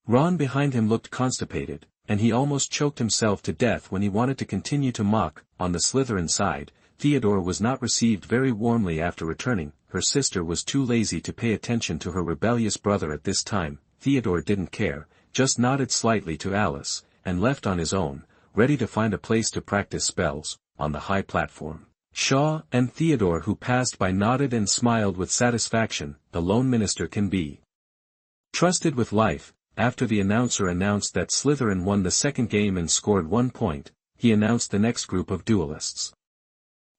Ron behind him looked constipated, and he almost choked himself to death when he wanted to continue to mock. On the Slytherin side, Theodore was not received very warmly after returning. Her sister was too lazy to pay attention to her rebellious brother at this time. Theodore didn't care, just nodded slightly to Alice, and left on his own, ready to find a place to practice spells, on the high platform. Shaw and Theodore, who passed by, nodded and smiled with satisfaction. The lone minister can be trusted with life. After the announcer announced that Slytherin won the second game and scored 1 point, he announced the next group of duelists.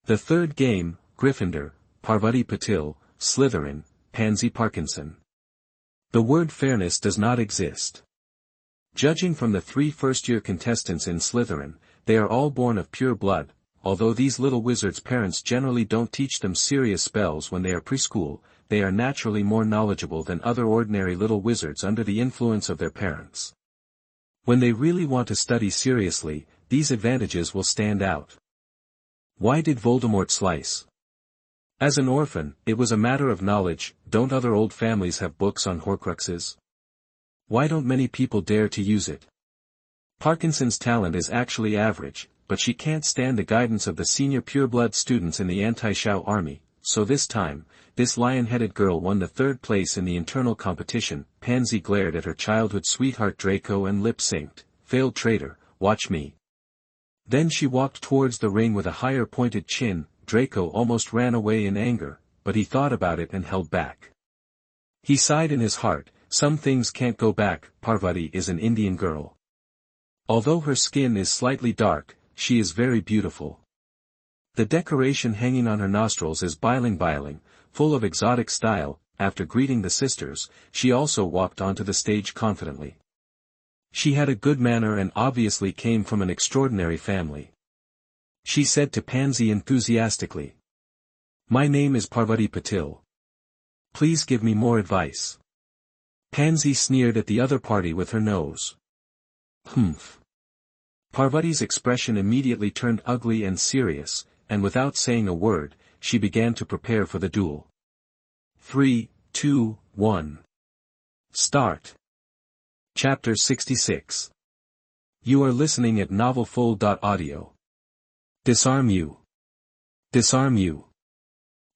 The third game, Gryffindor, Parvati Patil, Slytherin, Pansy Parkinson. The word fairness does not exist. Judging from the 3 first-year contestants in Slytherin, they are all born of pure blood. Although these little wizards' parents generally don't teach them serious spells when they are preschool, they are naturally more knowledgeable than other ordinary little wizards under the influence of their parents. When they really want to study seriously, these advantages will stand out. Why did Voldemort slice? As an orphan, it was a matter of knowledge. Don't other old families have books on Horcruxes? Why don't many people dare to use it? Parkinson's talent is actually average, but she can't stand the guidance of the senior pureblood students in the anti-Shao army, so this time, this lion-headed girl won the 3rd place in the internal competition. Pansy glared at her childhood sweetheart Draco and lip-synced, "Failed traitor, watch me." Then she walked towards the ring with a higher pointed chin. Draco almost ran away in anger, but he thought about it and held back. He sighed in his heart, some things can't go back. Parvati is an Indian girl. Although her skin is slightly dark, she is very beautiful. The decoration hanging on her nostrils is biling, full of exotic style. After greeting the sisters, she also walked onto the stage confidently. She had a good manner and obviously came from an extraordinary family. She said to Pansy enthusiastically. My name is Parvati Patil. Please give me more advice. Pansy sneered at the other party with her nose. Humph. Parvati's expression immediately turned ugly and serious, and without saying a word, she began to prepare for the duel. 3, 2, 1. Start. Chapter 66. You are listening at novelfull.audio. Disarm you. Disarm you.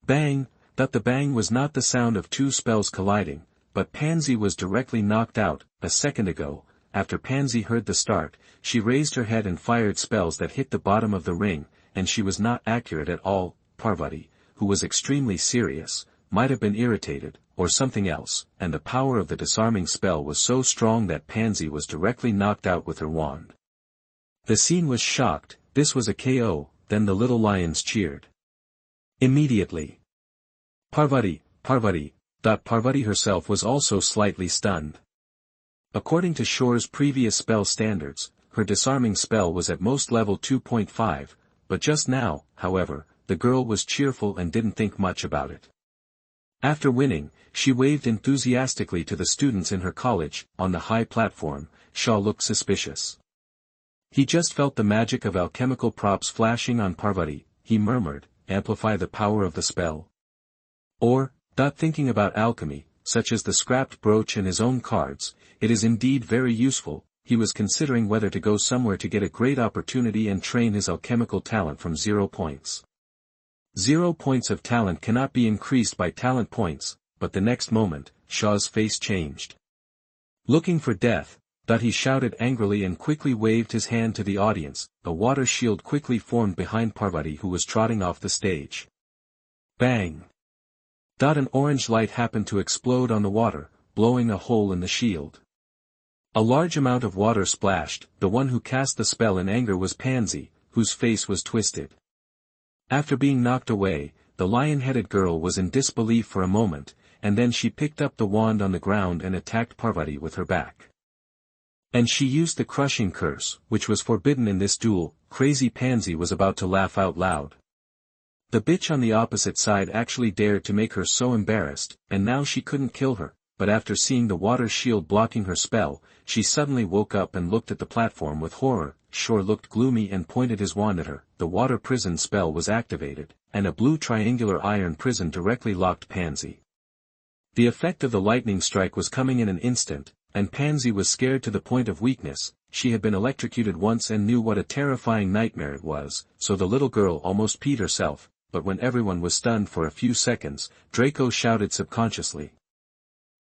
Bang. The bang was not the sound of 2 spells colliding, but Pansy was directly knocked out. A second ago, after Pansy heard the start, she raised her head and fired spells that hit the bottom of the ring, and she was not accurate at all. Parvati, who was extremely serious, might have been irritated, or something else, and the power of the disarming spell was so strong that Pansy was directly knocked out with her wand. The scene was shocked. This was a KO. Then the little lions cheered. Immediately. Parvati. Parvati herself was also slightly stunned. According to Shore's previous spell standards, her disarming spell was at most level 2.5, but just now, however, the girl was cheerful and didn't think much about it. After winning, she waved enthusiastically to the students in her college. On the high platform, Shaw looked suspicious. He just felt the magic of alchemical props flashing on Parvati. He murmured, amplify the power of the spell. Or, thinking about alchemy, such as the scrapped brooch and his own cards, it is indeed very useful. He was considering whether to go somewhere to get a great opportunity and train his alchemical talent from 0 points. 0 points of talent cannot be increased by talent points, but the next moment, Shaw's face changed. Looking for death, he shouted angrily and quickly waved his hand to the audience. A water shield quickly formed behind Parvati, who was trotting off the stage. Bang! An orange light happened to explode on the water, blowing a hole in the shield. A large amount of water splashed. The one who cast the spell in anger was Pansy, whose face was twisted. After being knocked away, the lion-headed girl was in disbelief for a moment, and then she picked up the wand on the ground and attacked Parvati with her back. And she used the crushing curse, which was forbidden in this duel. Crazy Pansy was about to laugh out loud. The bitch on the opposite side actually dared to make her so embarrassed, and now she couldn't kill her, but after seeing the water shield blocking her spell, she suddenly woke up and looked at the platform with horror. Shore looked gloomy and pointed his wand at her. The water prison spell was activated, and a blue triangular iron prison directly locked Pansy. The effect of the lightning strike was coming in an instant, and Pansy was scared to the point of weakness. She had been electrocuted once and knew what a terrifying nightmare it was, so the little girl almost peed herself, but when everyone was stunned for a few seconds, Draco shouted subconsciously,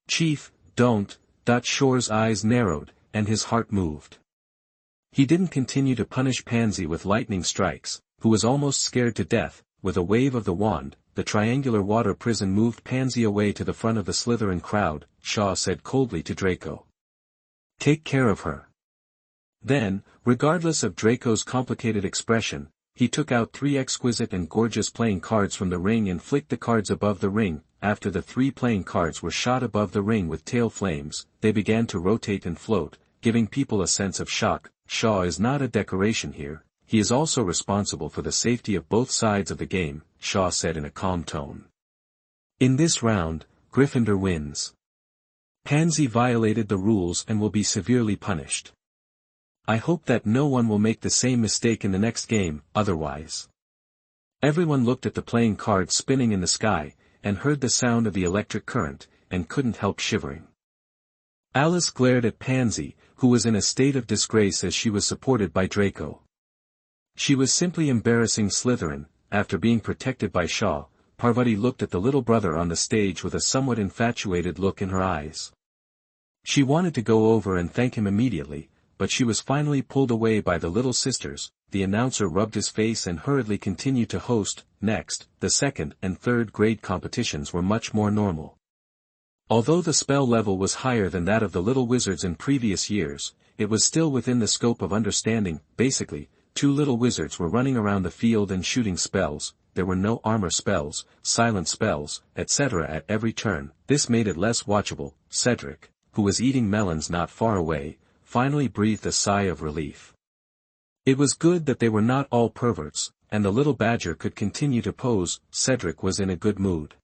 "Chief, don't." Shore's eyes narrowed, and his heart moved. He didn't continue to punish Pansy with lightning strikes, who was almost scared to death. With a wave of the wand, the triangular water prison moved Pansy away to the front of the Slytherin crowd. Shaw said coldly to Draco, "Take care of her." Then, regardless of Draco's complicated expression, he took out 3 exquisite and gorgeous playing cards from the ring and flicked the cards above the ring. After the 3 playing cards were shot above the ring with tail flames, they began to rotate and float, giving people a sense of shock. Shaw is not a decoration here, he is also responsible for the safety of both sides of the game, Shaw said in a calm tone. In this round, Gryffindor wins. Pansy violated the rules and will be severely punished. I hope that no one will make the same mistake in the next game, otherwise. Everyone looked at the playing cards spinning in the sky, and heard the sound of the electric current, and couldn't help shivering. Alice glared at Pansy, who was in a state of disgrace as she was supported by Draco. She was simply embarrassing Slytherin. After being protected by Shaw, Parvati looked at the little brother on the stage with a somewhat infatuated look in her eyes. She wanted to go over and thank him immediately, but she was finally pulled away by the little sisters. The announcer rubbed his face and hurriedly continued to host. Next, the 2nd and 3rd grade competitions were much more normal. Although the spell level was higher than that of the little wizards in previous years, it was still within the scope of understanding. Basically, 2 little wizards were running around the field and shooting spells. There were no armor spells, silent spells, etc. at every turn. This made it less watchable. Cedric, who was eating melons not far away, finally breathed a sigh of relief. It was good that they were not all perverts, and the little badger could continue to pose. Cedric was in a good mood.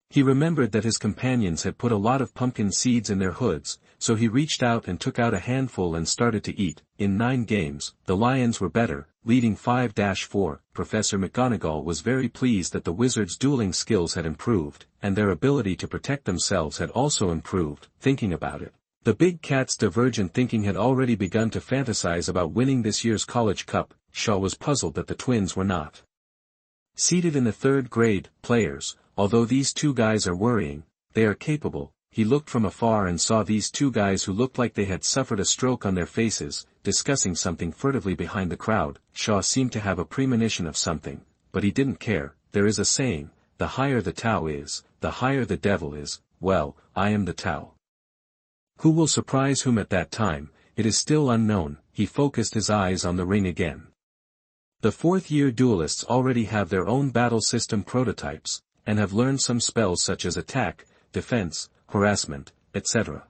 He remembered that his companions had put a lot of pumpkin seeds in their hoods, so he reached out and took out a handful and started to eat. In 9 games, the Lions were better, leading 5-4. Professor McGonagall was very pleased that the wizards' dueling skills had improved, and their ability to protect themselves had also improved. Thinking about it, the big cat's divergent thinking had already begun to fantasize about winning this year's college cup. Shaw was puzzled that the twins were not seated in the 3rd grade. Players, although these 2 guys are worrying, they are capable. He looked from afar and saw these 2 guys who looked like they had suffered a stroke on their faces, discussing something furtively behind the crowd. Shaw seemed to have a premonition of something, but he didn't care. There is a saying, the higher the Tau is, the higher the devil is. Well, I am the Tau. Who will surprise whom at that time, it is still unknown. He focused his eyes on the ring again. The 4th-year duelists already have their own battle system prototypes, and have learned some spells such as attack, defense, harassment, etc.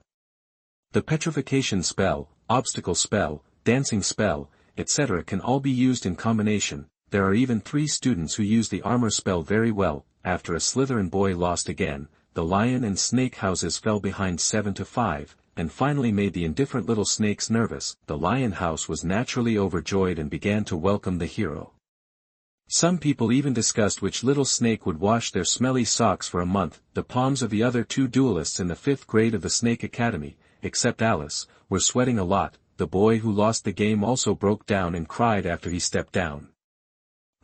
The petrification spell, obstacle spell, dancing spell, etc. can all be used in combination. There are even 3 students who use the armor spell very well. After a Slytherin boy lost again, the lion and snake houses fell behind 7-5, and finally made the indifferent little snakes nervous. The lion house was naturally overjoyed and began to welcome the hero. Some people even discussed which little snake would wash their smelly socks for a month. The palms of the other 2 duelists in the 5th grade of the Snake Academy, except Alice, were sweating a lot. The boy who lost the game also broke down and cried after he stepped down.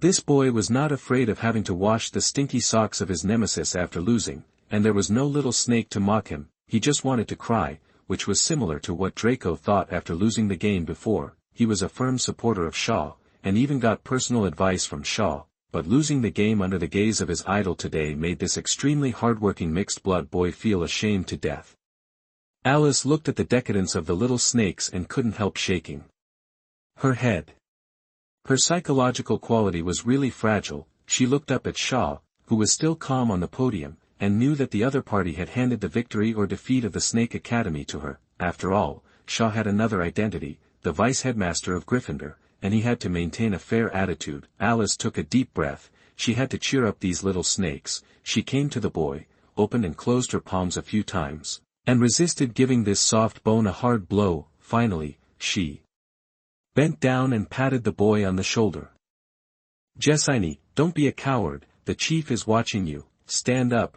This boy was not afraid of having to wash the stinky socks of his nemesis after losing, and there was no little snake to mock him. He just wanted to cry, which was similar to what Draco thought after losing the game before. He was a firm supporter of Shaw, and even got personal advice from Shaw, but losing the game under the gaze of his idol today made this extremely hardworking mixed-blood boy feel ashamed to death. Alice looked at the decadence of the little snakes and couldn't help shaking her head. Her psychological quality was really fragile. She looked up at Shaw, who was still calm on the podium, and knew that the other party had handed the victory or defeat of the Snake Academy to her. After all, Shaw had another identity, the vice-headmaster of Gryffindor, and he had to maintain a fair attitude. Alice took a deep breath. She had to cheer up these little snakes. She came to the boy, opened and closed her palms a few times, and resisted giving this soft bone a hard blow. Finally, she bent down and patted the boy on the shoulder. "Jessiny, don't be a coward, the chief is watching you, stand up."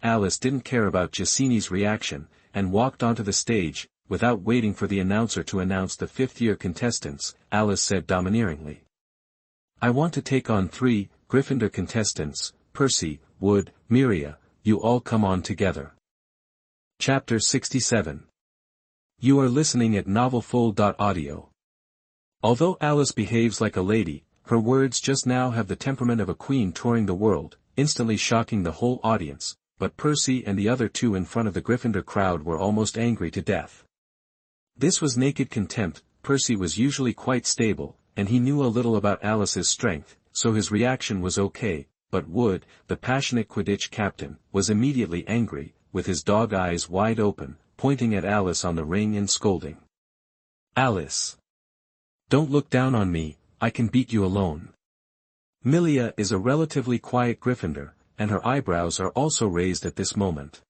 Alice didn't care about Jessini's reaction, and walked onto the stage. Without waiting for the announcer to announce the fifth-year contestants, Alice said domineeringly, "I want to take on 3 Gryffindor contestants, Percy, Wood, Miria, you all come on together." Chapter 67. You are listening at novelfull.audio. Although Alice behaves like a lady, her words just now have the temperament of a queen touring the world, instantly shocking the whole audience, but Percy and the other 2 in front of the Gryffindor crowd were almost angry to death. This was naked contempt. Percy was usually quite stable, and he knew a little about Alice's strength, so his reaction was okay, but Wood, the passionate Quidditch captain, was immediately angry, with his dog eyes wide open, pointing at Alice on the ring and scolding. "Alice! Don't look down on me, I can beat you alone." Milia is a relatively quiet Gryffindor, and her eyebrows are also raised at this moment.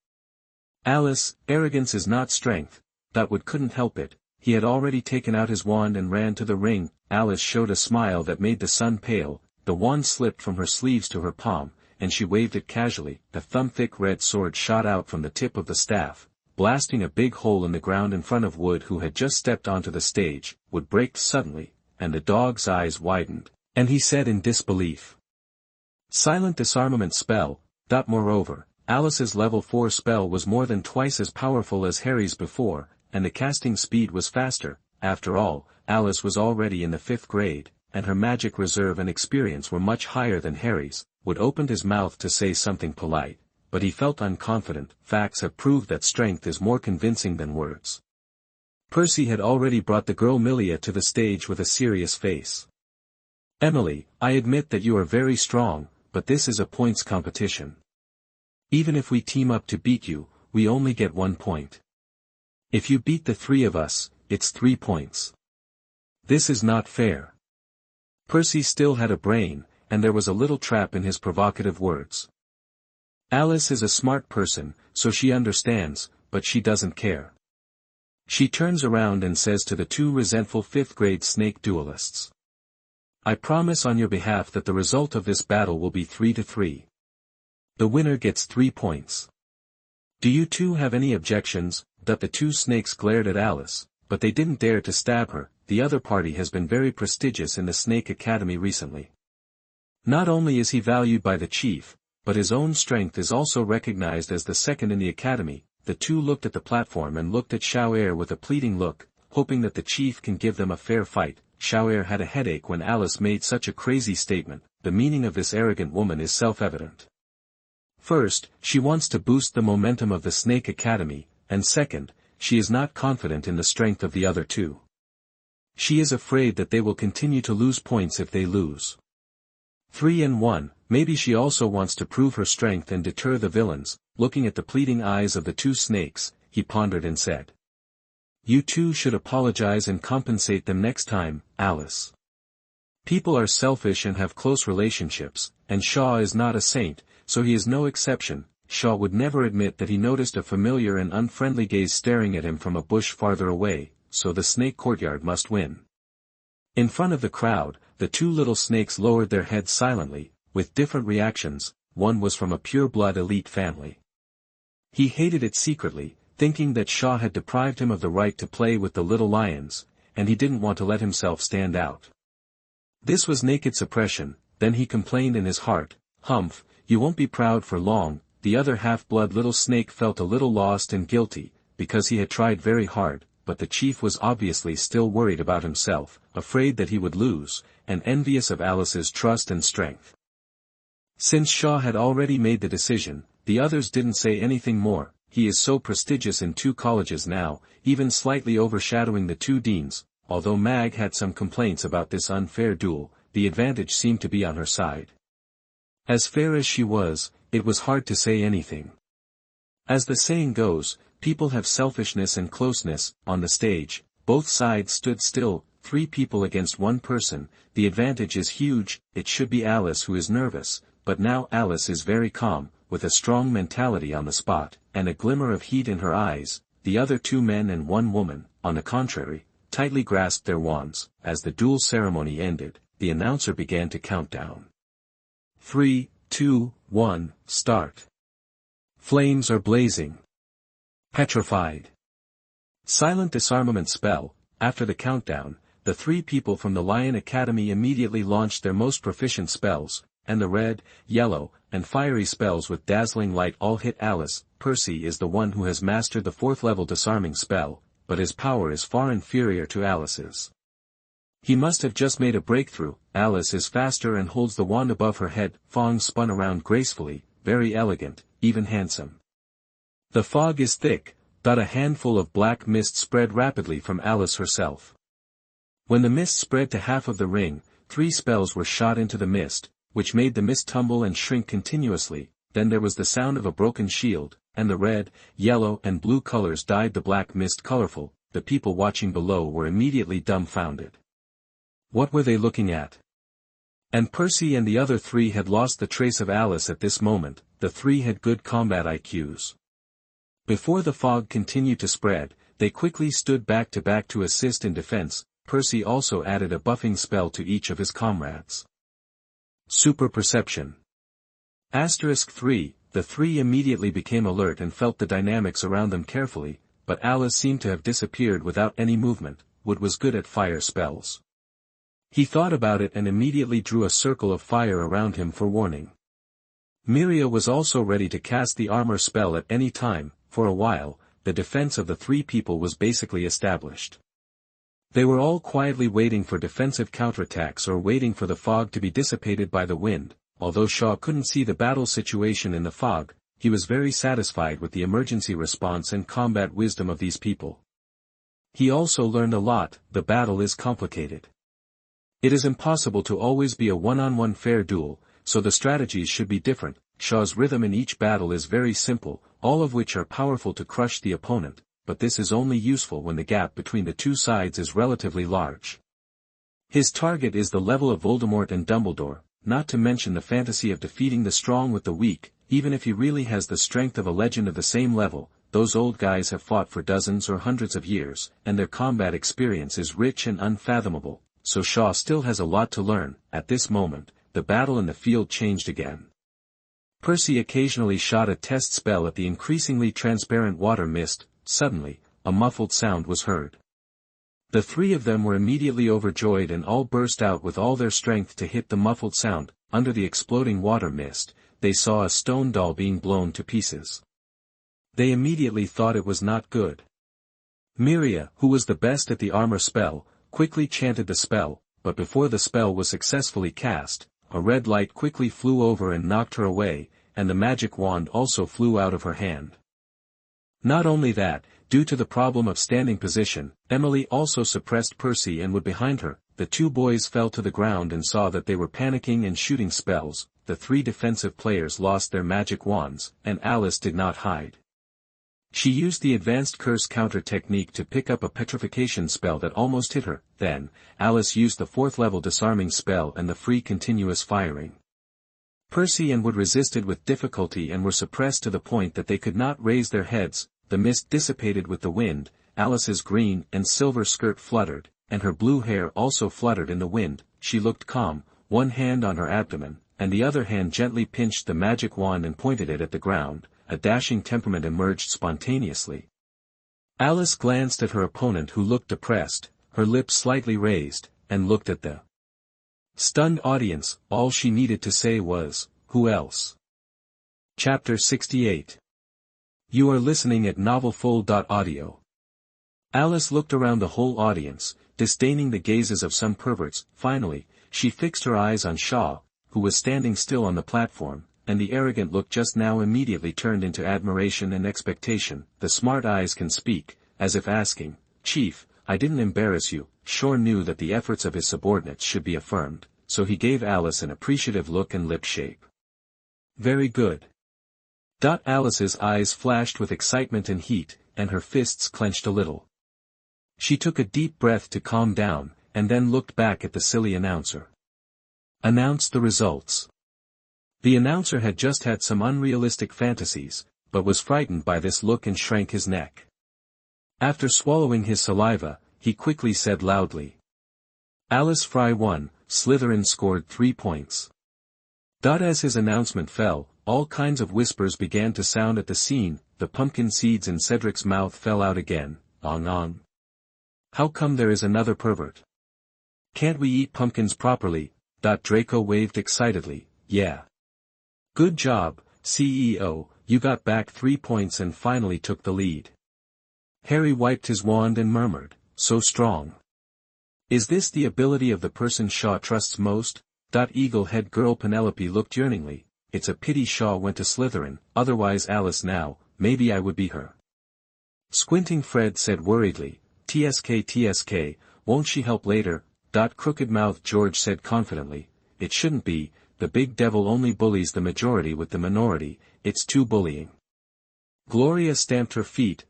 "Alice, arrogance is not strength." Wood couldn't help it. He had already taken out his wand and ran to the ring. Alice showed a smile that made the sun pale. The wand slipped from her sleeves to her palm, and she waved it casually. The thumb-thick red sword shot out from the tip of the staff, blasting a big hole in the ground in front of Wood, who had just stepped onto the stage. Wood braked suddenly, and the dog's eyes widened, and he said in disbelief, "Silent disarmament spell." Moreover, Alice's level 4 spell was more than twice as powerful as Harry's before, and the casting speed was faster. After all, Alice was already in the 5th grade, and her magic reserve and experience were much higher than Harry's. Wood opened his mouth to say something polite, but he felt unconfident. Facts have proved that strength is more convincing than words. Percy had already brought the girl Milia to the stage with a serious face. "Emily, I admit that you are very strong, but this is a points competition. Even if we team up to beat you, we only get 1 point. If you beat the 3 of us, it's 3 points. This is not fair." Percy still had a brain, and there was a little trap in his provocative words. Alice is a smart person, so she understands, but she doesn't care. She turns around and says to the 2 resentful 5th-grade snake duelists, "I promise on your behalf that the result of this battle will be 3-3. The winner gets 3 points. Do you 2 have any objections?" The 2 snakes glared at Alice, but they didn't dare to stab her. The other party has been very prestigious in the Snake Academy recently. Not only is he valued by the chief, but his own strength is also recognized as the second in the academy. The 2 looked at the platform and looked at Xiao'er with a pleading look, hoping that the chief can give them a fair fight. Xiao'er had a headache when Alice made such a crazy statement. The meaning of this arrogant woman is self-evident. First, she wants to boost the momentum of the Snake Academy, and second, she is not confident in the strength of the other 2. She is afraid that they will continue to lose points if they lose 3-1. Maybe she also wants to prove her strength and deter the villains. Looking at the pleading eyes of the 2 snakes, he pondered and said, "You 2 should apologize and compensate them next time, Alice. People are selfish and have close relationships, and Shaw is not a saint, so he is no exception." Shaw would never admit that he noticed a familiar and unfriendly gaze staring at him from a bush farther away, so the snake courtyard must win. In front of the crowd, the 2 little snakes lowered their heads silently, with different reactions. One was from a pure-blood elite family. He hated it secretly, thinking that Shaw had deprived him of the right to play with the little lions, and he didn't want to let himself stand out. This was naked suppression. then he complained in his heart, "Humph, you won't be proud for long." The other half-blood little snake felt a little lost and guilty, because he had tried very hard, but the chief was obviously still worried about himself, afraid that he would lose, and envious of Alice's trust and strength. Since Shaw had already made the decision, the others didn't say anything more. He is so prestigious in 2 colleges now, even slightly overshadowing the 2 deans. Although Mag had some complaints about this unfair duel, the advantage seemed to be on her side. As fair as she was, it was hard to say anything. As the saying goes, people have selfishness and closeness. On the stage, both sides stood still, 3 people against 1 person. The advantage is huge. It should be Alice who is nervous, but now Alice is very calm, with a strong mentality on the spot, and a glimmer of heat in her eyes. The other 2 men and 1 woman, on the contrary, tightly grasped their wands. As the duel ceremony ended, the announcer began to count down. 3, 2, 1, start. Flames are blazing. Petrified. Silent disarmament spell. After the countdown, the 3 people from the Lion Academy immediately launched their most proficient spells, and the red, yellow, and fiery spells with dazzling light all hit Alice. Percy is the one who has mastered the 4th level disarming spell, but his power is far inferior to Alice's. He must have just made a breakthrough. Alice is faster and holds the wand above her head. Fong spun around gracefully, very elegant, even handsome. The fog is thick, but a handful of black mist spread rapidly from Alice herself. When the mist spread to half of the ring, 3 spells were shot into the mist, which made the mist tumble and shrink continuously. Then there was the sound of a broken shield, and the red, yellow and blue colors dyed the black mist colorful. The people watching below were immediately dumbfounded. What were they looking at? And Percy and the other 3 had lost the trace of Alice at this moment. The 3 had good combat IQs. Before the fog continued to spread, they quickly stood back to assist in defense. Percy also added a buffing spell to each of his comrades. Super perception. *3, the 3 immediately became alert and felt the dynamics around them carefully, but Alice seemed to have disappeared without any movement. Wood was good at fire spells. He thought about it and immediately drew a circle of fire around him for warning. Miria was also ready to cast the armor spell at any time. For a while, the defense of the 3 people was basically established. They were all quietly waiting for defensive counterattacks or waiting for the fog to be dissipated by the wind. Although Shaw couldn't see the battle situation in the fog, he was very satisfied with the emergency response and combat wisdom of these people. He also learned a lot. The battle is complicated. It is impossible to always be a one-on-one fair duel, so the strategies should be different. Shaw's rhythm in each battle is very simple, all of which are powerful to crush the opponent, but this is only useful when the gap between the 2 sides is relatively large. His target is the level of Voldemort and Dumbledore, not to mention the fantasy of defeating the strong with the weak. Even if he really has the strength of a legend of the same level, those old guys have fought for dozens or hundreds of years, and their combat experience is rich and unfathomable. So Shaw still has a lot to learn. At this moment, the battle in the field changed again. Percy occasionally shot a test spell at the increasingly transparent water mist. Suddenly, a muffled sound was heard. The 3 of them were immediately overjoyed and all burst out with all their strength to hit the muffled sound. Under the exploding water mist, they saw a stone doll being blown to pieces. They immediately thought it was not good. Miria, who was the best at the armor spell, quickly chanted the spell, but before the spell was successfully cast, a red light quickly flew over and knocked her away, and the magic wand also flew out of her hand. Not only that, due to the problem of standing position, Emily also suppressed Percy and Wood behind her. The 2 boys fell to the ground and saw that they were panicking and shooting spells. The 3 defensive players lost their magic wands, and Alice did not hide. She used the advanced curse counter technique to pick up a petrification spell that almost hit her. Then, Alice used the 4th level disarming spell and the free continuous firing. Percy and Wood resisted with difficulty and were suppressed to the point that they could not raise their heads. The mist dissipated with the wind. Alice's green and silver skirt fluttered, and her blue hair also fluttered in the wind. She looked calm, one hand on her abdomen, and the other hand gently pinched the magic wand and pointed it at the ground. A dashing temperament emerged spontaneously. Alice glanced at her opponent who looked depressed, her lips slightly raised, and looked at the Stunned audience, all she needed to say was, "Who else?" Chapter 68. You are listening at novelfull.audio. Alice looked around the whole audience, disdaining the gazes of some perverts. Finally, she fixed her eyes on Shaw, who was standing still on the platform, and the arrogant look just now immediately turned into admiration and expectation. The smart eyes can speak, as if asking, "Chief, I didn't embarrass you." Shaw knew that the efforts of his subordinates should be affirmed, so he gave Alice an appreciative look and lip shape. "Very good." Alice's eyes flashed with excitement and heat, and her fists clenched a little. She took a deep breath to calm down, and then looked back at the silly announcer. "Announce the results." The announcer had just had some unrealistic fantasies, but was frightened by this look and shrank his neck. After swallowing his saliva, he quickly said loudly, "Alice Fry won, Slytherin scored 3 points. As his announcement fell, all kinds of whispers began to sound at the scene. The pumpkin seeds in Cedric's mouth fell out again. On. How come there is another pervert? Can't we eat pumpkins properly? Draco waved excitedly. Yeah. Good job, CEO, you got back 3 points and finally took the lead. Harry wiped his wand and murmured, "So strong. Is this the ability of the person Shaw trusts most?" Eagle-head girl Penelope looked yearningly. It's a pity Shaw went to Slytherin, otherwise Alice now, maybe I would be her. Squinting Fred said worriedly, TSK, won't she help later? Crooked-mouthed George said confidently, "It shouldn't be, the big devil only bullies the majority with the minority, it's too bullying." Gloria stamped her feet,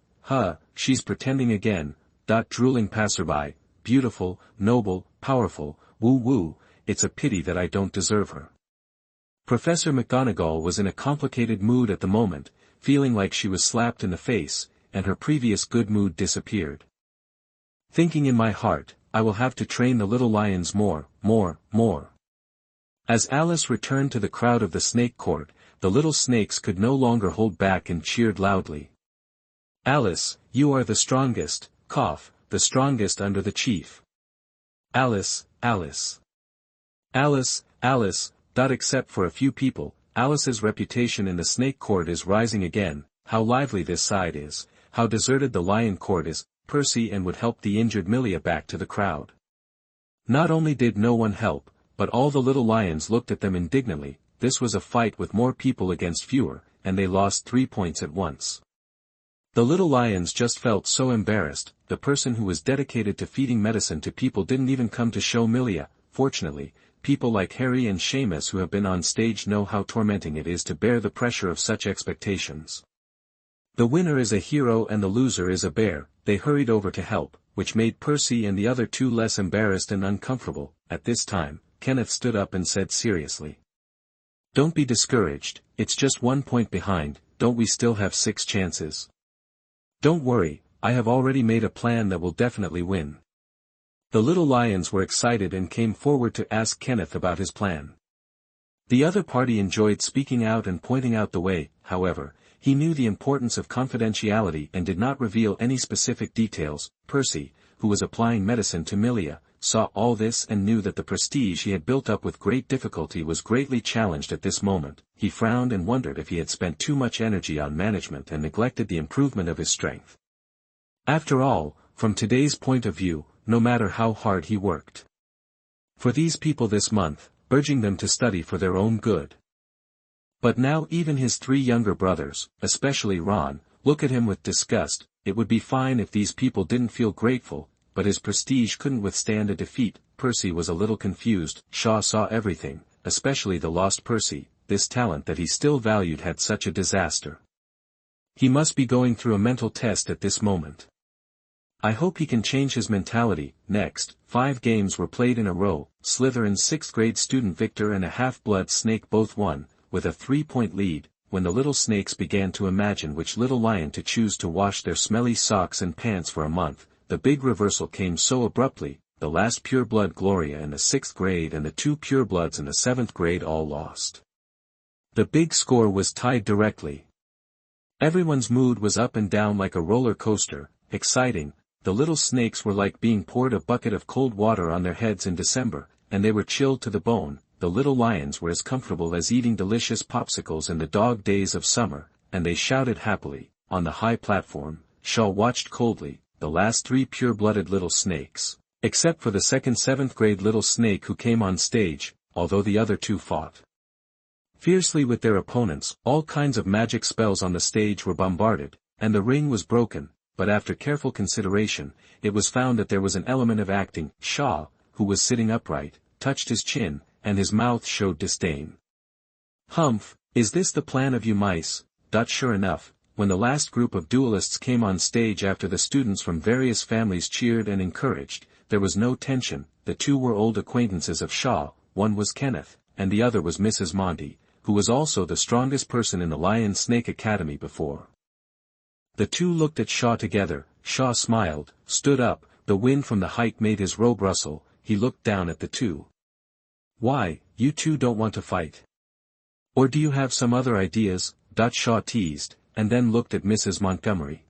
she's pretending again. Drooling passerby, beautiful, noble, powerful, woo-woo, it's a pity that I don't deserve her. Professor McGonagall was in a complicated mood at the moment, feeling like she was slapped in the face, and her previous good mood disappeared. Thinking in my heart, I will have to train the little lions more. As Alice returned to the crowd of the snake court, the little snakes could no longer hold back and cheered loudly. "Alice, you are the strongest, the strongest under the chief. Alice. Except for a few people, Alice's reputation in the snake court is rising again. How lively this side is, how deserted the lion court is." Percy and would help the injured Milia back to the crowd. Not only did no one help, but all the little lions looked at them indignantly. This was a fight with more people against fewer, and they lost 3 points at once. The little lions just felt so embarrassed. The person who was dedicated to feeding medicine to people didn't even come to show Milia. Fortunately, people like Harry and Seamus who have been on stage know how tormenting it is to bear the pressure of such expectations. The winner is a hero and the loser is a bear. They hurried over to help, which made Percy and the other two less embarrassed and uncomfortable. At this time, Kenneth stood up and said seriously, "Don't be discouraged, it's just 1 point behind, don't we still have 6 chances? Don't worry, I have already made a plan that will definitely win." The little lions were excited and came forward to ask Kenneth about his plan. The other party enjoyed speaking out and pointing out the way. However, he knew the importance of confidentiality and did not reveal any specific details. Percy, who was applying medicine to Milia, saw all this and knew that the prestige he had built up with great difficulty was greatly challenged at this moment. He frowned and wondered if he had spent too much energy on management and neglected the improvement of his strength. After all, from today's point of view, no matter how hard he worked for these people this month, urging them to study for their own good. But now even his 3 younger brothers, especially Ron, look at him with disgust. It would be fine if these people didn't feel grateful, but his prestige couldn't withstand a defeat. Percy was a little confused. Shaw saw everything, especially the lost Percy. This talent that he still valued had such a disaster. He must be going through a mental test at this moment. I hope he can change his mentality. Next, 5 games were played in a row. Slytherin's 6th grade student Victor and a half-blood snake both won, with a 3-point lead. When the little snakes began to imagine which little lion to choose to wash their smelly socks and pants for a month, the big reversal came so abruptly. The last pureblood Gloria in the 6th grade and the 2 purebloods in the 7th grade all lost. The big score was tied directly. Everyone's mood was up and down like a roller coaster, exciting. The little snakes were like being poured a bucket of cold water on their heads in December, and they were chilled to the bone. The little lions were as comfortable as eating delicious popsicles in the dog days of summer, and they shouted happily. On the high platform, Shaw watched coldly, the last 3 pure-blooded little snakes, except for the second 7th grade little snake who came on stage, although the other 2 fought fiercely with their opponents. All kinds of magic spells on the stage were bombarded, and the ring was broken, but after careful consideration, it was found that there was an element of acting. Shaw, who was sitting upright, touched his chin, and his mouth showed disdain. "Humph, is this the plan of you mice?" Sure enough, when the last group of duelists came on stage after the students from various families cheered and encouraged, there was no tension. The 2 were old acquaintances of Shaw, one was Kenneth, and the other was Mrs. Monty, who was also the strongest person in the Lion Snake Academy before. The 2 looked at Shaw together. Shaw smiled, stood up, the wind from the height made his robe rustle. He looked down at the 2. "Why, you 2 don't want to fight? Or do you have some other ideas?" Shaw teased, and then looked at Mrs. Montgomery.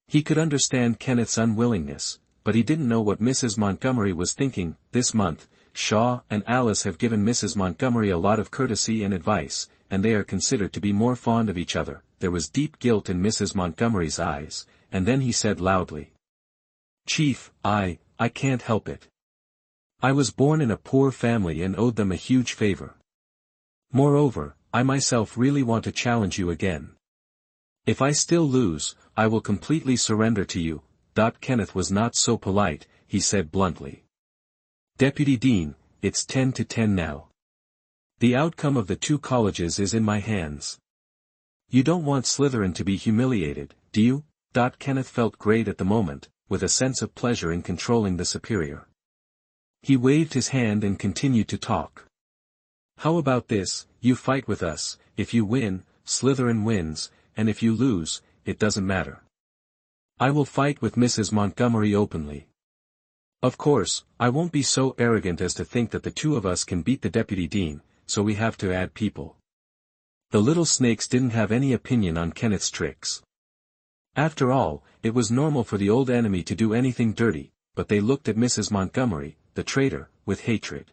He could understand Kenneth's unwillingness, but he didn't know what Mrs. Montgomery was thinking. This month, Shaw and Alice have given Mrs. Montgomery a lot of courtesy and advice, and they are considered to be more fond of each other. There was deep guilt in Mrs. Montgomery's eyes, and then he said loudly, "Chief, I can't help it. I was born in a poor family and owed them a huge favor. Moreover, I myself really want to challenge you again. If I still lose, I will completely surrender to you." Kenneth was not so polite, he said bluntly. "Deputy Dean, it's 10 to 10 now. The outcome of the 2 colleges is in my hands. You don't want Slytherin to be humiliated, do you?" Kenneth felt great at the moment, with a sense of pleasure in controlling the superior. He waved his hand and continued to talk. "How about this, you fight with us. If you win, Slytherin wins, and if you lose, it doesn't matter. I will fight with Mrs. Montgomery openly. Of course, I won't be so arrogant as to think that the 2 of us can beat the deputy dean, so we have to add people." The little snakes didn't have any opinion on Kenneth's tricks. After all, it was normal for the old enemy to do anything dirty, but they looked at Mrs. Montgomery, the traitor, with hatred.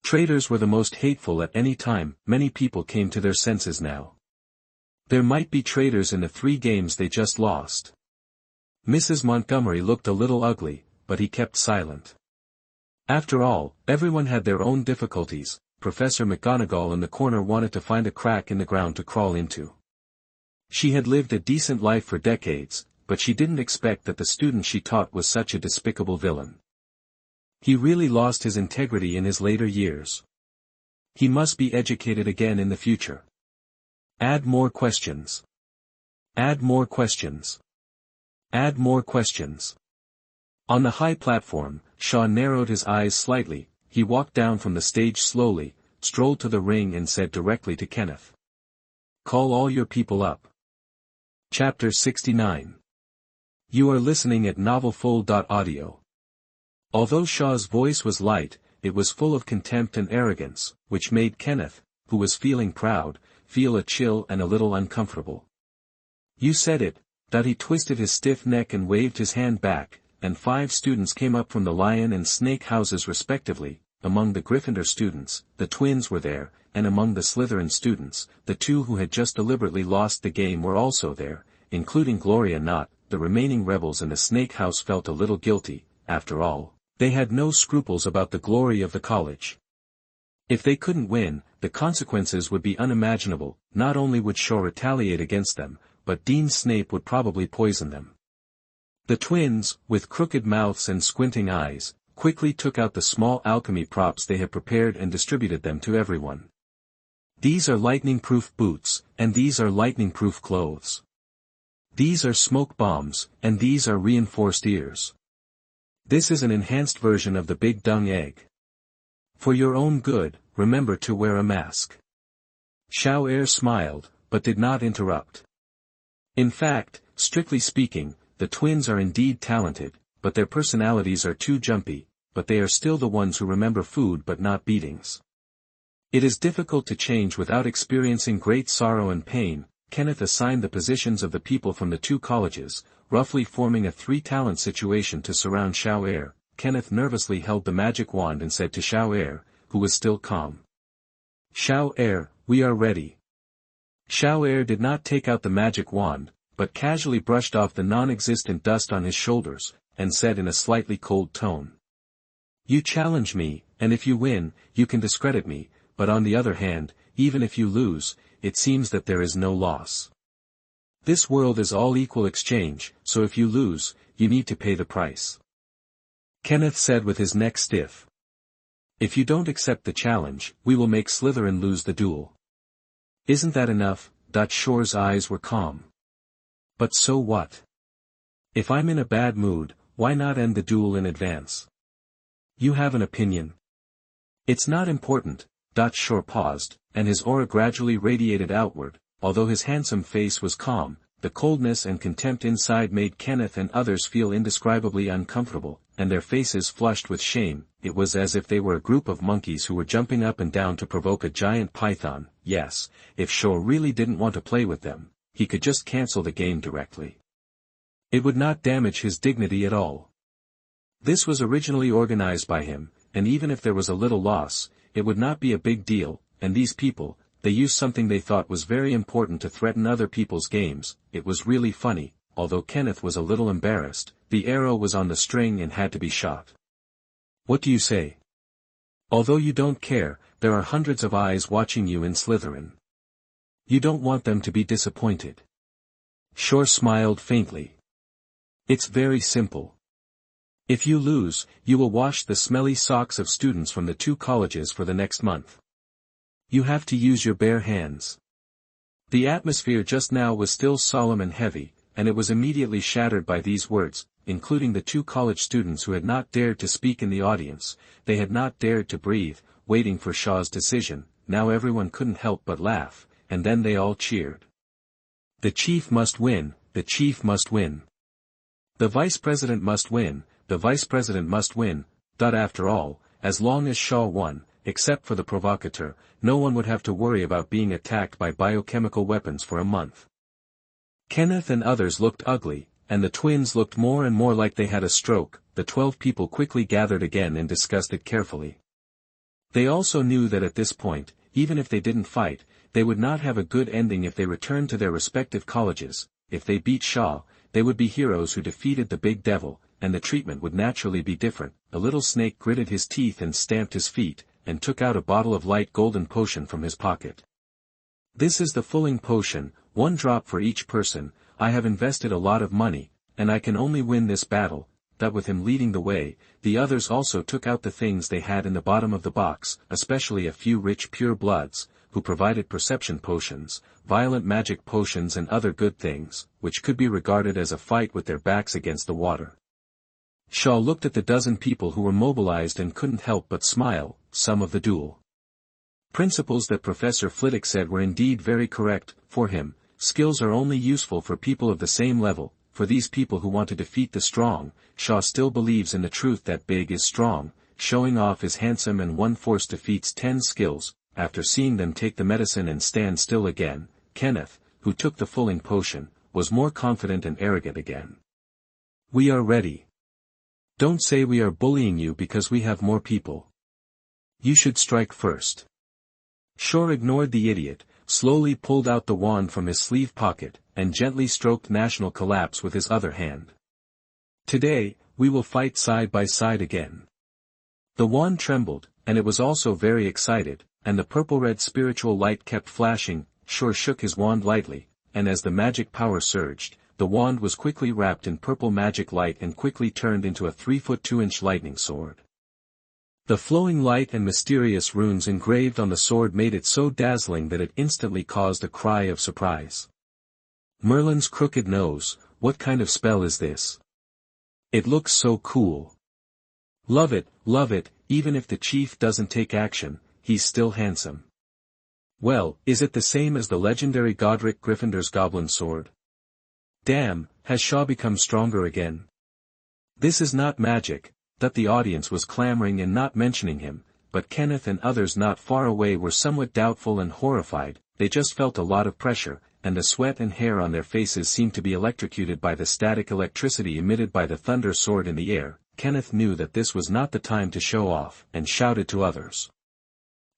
Traitors were the most hateful at any time. Many people came to their senses now. There might be traitors in the 3 games they just lost. Mrs. Montgomery looked a little ugly, but he kept silent. After all, everyone had their own difficulties. Professor McGonagall in the corner wanted to find a crack in the ground to crawl into. She had lived a decent life for decades, but she didn't expect that the student she taught was such a despicable villain. He really lost his integrity in his later years. He must be educated again in the future. Add more questions. Add more questions. Add more questions. On the high platform, Shaw narrowed his eyes slightly. He walked down from the stage slowly, strolled to the ring and said directly to Kenneth, "Call all your people up." Chapter 69. You are listening at novelfull.audio. Although Shaw's voice was light, it was full of contempt and arrogance, which made Kenneth, who was feeling proud, feel a chill and a little uncomfortable. "You said it." He twisted his stiff neck and waved his hand back, and 5 students came up from the lion and snake houses respectively. Among the Gryffindor students, the twins were there, and among the Slytherin students, the 2 who had just deliberately lost the game were also there, including Gloria Knott. The remaining rebels in the snake house felt a little guilty. After all, they had no scruples about the glory of the college. If they couldn't win, the consequences would be unimaginable. Not only would Shaw retaliate against them, but Dean Snape would probably poison them. The twins, with crooked mouths and squinting eyes, quickly took out the small alchemy props they had prepared and distributed them to everyone. "These are lightning-proof boots, and these are lightning-proof clothes. These are smoke bombs, and these are reinforced ears. This is an enhanced version of the big dung egg. For your own good, remember to wear a mask." Xiao smiled, but did not interrupt. In fact, strictly speaking, the twins are indeed talented, but their personalities are too jumpy, but they are still the ones who remember food but not beatings. It is difficult to change without experiencing great sorrow and pain. Kenneth assigned the positions of the people from the 2 colleges, roughly forming a 3-talent situation to surround Xiao. Kenneth nervously held the magic wand and said to Xiao Er, who was still calm. "Xiao Er, we are ready." Xiao Er did not take out the magic wand, but casually brushed off the non-existent dust on his shoulders, and said in a slightly cold tone. "You challenge me, and if you win, you can discredit me, but on the other hand, even if you lose, it seems that there is no loss. This world is all equal exchange, so if you lose, you need to pay the price." Kenneth said with his neck stiff. "If you don't accept the challenge, we will make Slytherin lose the duel." "Isn't that enough?" Shore's eyes were calm. "But so what? If I'm in a bad mood, why not end the duel in advance? You have an opinion?" "It's not important." Shore paused, and his aura gradually radiated outward. Although his handsome face was calm, the coldness and contempt inside made Kenneth and others feel indescribably uncomfortable, and their faces flushed with shame. It was as if they were a group of monkeys who were jumping up and down to provoke a giant python. Yes, if Shore really didn't want to play with them, he could just cancel the game directly. It would not damage his dignity at all. This was originally organized by him, and even if there was a little loss, it would not be a big deal, and these people, they used something they thought was very important to threaten other people's games. It was really funny. Although Kenneth was a little embarrassed, the arrow was on the string and had to be shot. "What do you say? Although you don't care, there are hundreds of eyes watching you in Slytherin. You don't want them to be disappointed." Shore smiled faintly. "It's very simple. If you lose, you will wash the smelly socks of students from the 2 colleges for the next month. You have to use your bare hands." The atmosphere just now was still solemn and heavy, and it was immediately shattered by these words, including the 2 college students who had not dared to speak in the audience. They had not dared to breathe, waiting for Shaw's decision. Now everyone couldn't help but laugh, and then they all cheered. "The chief must win, the chief must win. The vice president must win, the vice president must win." After all, as long as Shaw won, except for the provocateur, no one would have to worry about being attacked by biochemical weapons for a month. Kenneth and others looked ugly, and the twins looked more and more like they had a stroke. The 12 people quickly gathered again and discussed it carefully. They also knew that at this point, even if they didn't fight, they would not have a good ending if they returned to their respective colleges. If they beat Shaw, they would be heroes who defeated the big devil, and the treatment would naturally be different. A little snake gritted his teeth and stamped his feet, and took out a bottle of light golden potion from his pocket. "This is the fulling potion, 1 drop for each person. I have invested a lot of money, and I can only win this battle." That with him leading the way, the others also took out the things they had in the bottom of the box, especially a few rich pure bloods, who provided perception potions, violent magic potions and other good things, which could be regarded as a fight with their backs against the water. Shaw looked at the dozen people who were mobilized and couldn't help but smile. Some of the dual principles that Professor Flitwick said were indeed very correct. For him, skills are only useful for people of the same level. For these people who want to defeat the strong, Shaw still believes in the truth that big is strong, showing off is handsome, and 1 force defeats 10 skills. After seeing them take the medicine and stand still again, Kenneth, who took the fulling potion, was more confident and arrogant again. "We are ready. Don't say we are bullying you because we have more people. You should strike first." Shore ignored the idiot, slowly pulled out the wand from his sleeve pocket, and gently stroked National Collapse with his other hand. "Today, we will fight side by side again." The wand trembled, and it was also very excited, and the purple-red spiritual light kept flashing. Shore shook his wand lightly, and as the magic power surged, the wand was quickly wrapped in purple magic light and quickly turned into a 3-foot 2-inch lightning sword. The flowing light and mysterious runes engraved on the sword made it so dazzling that it instantly caused a cry of surprise. "Merlin's crooked nose, what kind of spell is this? It looks so cool. Love it, even if the chief doesn't take action, he's still handsome. Well, is it the same as the legendary Godric Gryffindor's goblin sword? Damn, has Shaw become stronger again? This is not magic." That the audience was clamoring and not mentioning him, but Kenneth and others not far away were somewhat doubtful and horrified. They just felt a lot of pressure, and the sweat and hair on their faces seemed to be electrocuted by the static electricity emitted by the thunder sword in the air. Kenneth knew that this was not the time to show off, and shouted to others.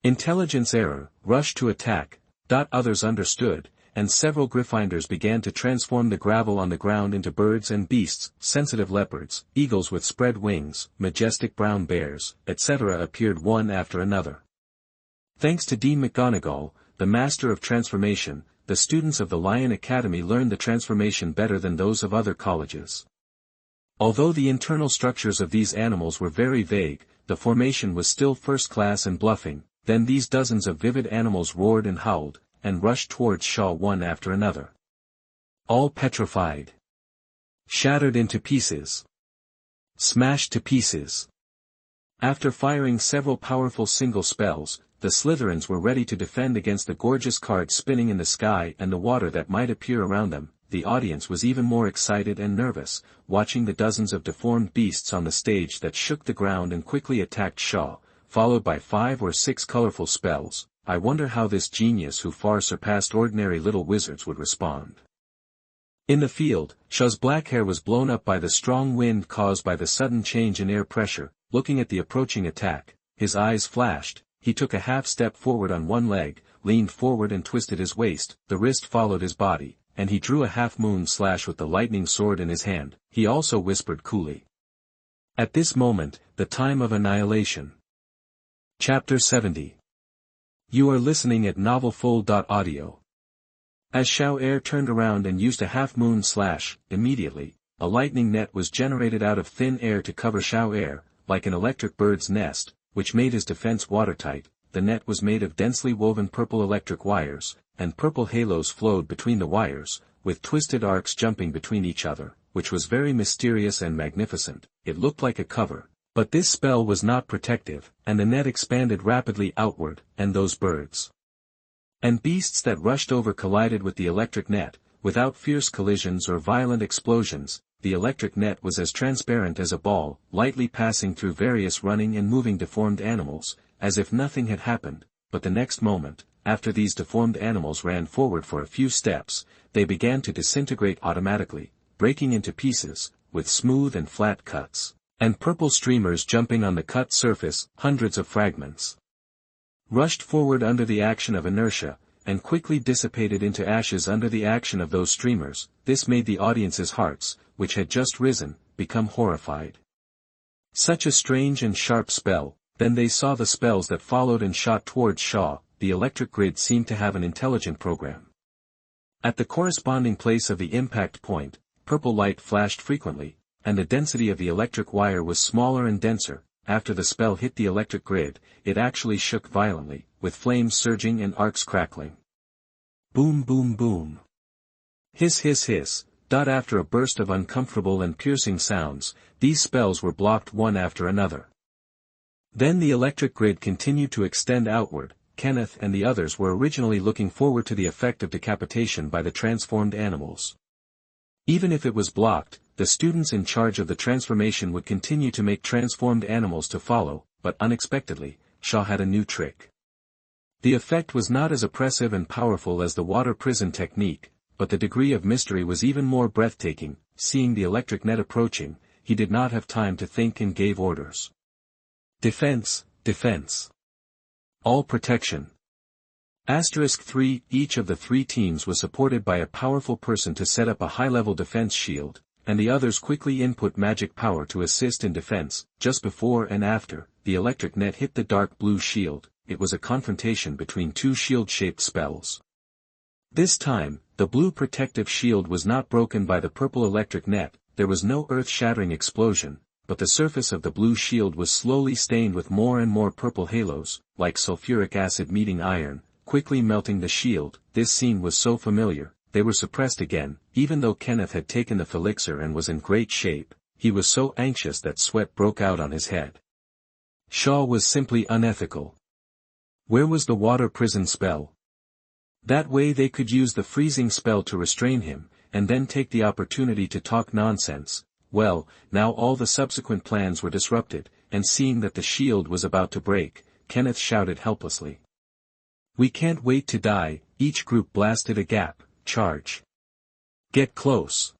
Intelligence error, rush to attack. Others understood, and several Gryffindors began to transform the gravel on the ground into birds and beasts, sensitive leopards, eagles with spread wings, majestic brown bears, etc. appeared one after another. Thanks to Dean McGonagall, the master of transformation, the students of the Lion Academy learned the transformation better than those of other colleges. Although the internal structures of these animals were very vague, the formation was still first class and bluffing. Then these dozens of vivid animals roared and howled, and rushed towards Shaw one after another. All petrified. Shattered into pieces. Smashed to pieces. After firing several powerful single spells, the Slytherins were ready to defend against the gorgeous cards spinning in the sky and the water that might appear around them. The audience was even more excited and nervous, watching the dozens of deformed beasts on the stage that shook the ground and quickly attacked Shaw, followed by 5 or 6 colorful spells. I wonder how this genius who far surpassed ordinary little wizards would respond. In the field, Shaw's black hair was blown up by the strong wind caused by the sudden change in air pressure. Looking at the approaching attack, his eyes flashed. He took a half step forward on one leg, leaned forward and twisted his waist. The wrist followed his body, and he drew a half-moon slash with the lightning sword in his hand. He also whispered coolly. At this moment, the time of annihilation. Chapter 70. You are listening at novelfull.audio. As Xiao Air turned around and used a half-moon slash, immediately, a lightning net was generated out of thin air to cover Xiao Air, like an electric bird's nest, which made his defense watertight. The net was made of densely woven purple electric wires, and purple halos flowed between the wires, with twisted arcs jumping between each other, which was very mysterious and magnificent. It looked like a cover. But this spell was not protective, and the net expanded rapidly outward, and those birds and beasts that rushed over collided with the electric net, without fierce collisions or violent explosions. The electric net was as transparent as a ball, lightly passing through various running and moving deformed animals, as if nothing had happened. But the next moment, after these deformed animals ran forward for a few steps, they began to disintegrate automatically, breaking into pieces, with smooth and flat cuts, and purple streamers jumping on the cut surface. Hundreds of fragments rushed forward under the action of inertia, and quickly dissipated into ashes under the action of those streamers. This made the audience's hearts, which had just risen, become horrified. Such a strange and sharp spell. Then they saw the spells that followed and shot towards Shaw. The electric grid seemed to have an intelligent program. At the corresponding place of the impact point, purple light flashed frequently, and the density of the electric wire was smaller and denser. After the spell hit the electric grid, it actually shook violently, with flames surging and arcs crackling. Boom boom boom. Hiss hiss hiss. After a burst of uncomfortable and piercing sounds, these spells were blocked one after another. Then the electric grid continued to extend outward. Kenneth and the others were originally looking forward to the effect of decapitation by the transformed animals. Even if it was blocked, the students in charge of the transformation would continue to make transformed animals to follow, but unexpectedly, Shaw had a new trick. The effect was not as oppressive and powerful as the water prison technique, but the degree of mystery was even more breathtaking. Seeing the electric net approaching, he did not have time to think and gave orders. Defense, defense. All protection. *3. Each of the 3 teams was supported by a powerful person to set up a high-level defense shield, and the others quickly input magic power to assist in defense. Just before and after the electric net hit the dark blue shield, it was a confrontation between 2 shield-shaped spells. This time, the blue protective shield was not broken by the purple electric net. There was no earth-shattering explosion, but the surface of the blue shield was slowly stained with more and more purple halos, like sulfuric acid meeting iron, quickly melting the shield. This scene was so familiar. They were suppressed again. Even though Kenneth had taken the Felixir and was in great shape, he was so anxious that sweat broke out on his head. Shaw was simply unethical. Where was the water prison spell? That way they could use the freezing spell to restrain him, and then take the opportunity to talk nonsense. Well, now all the subsequent plans were disrupted, and seeing that the shield was about to break, Kenneth shouted helplessly. "We can't wait to die." Each group blasted a gap. Charge. Get close.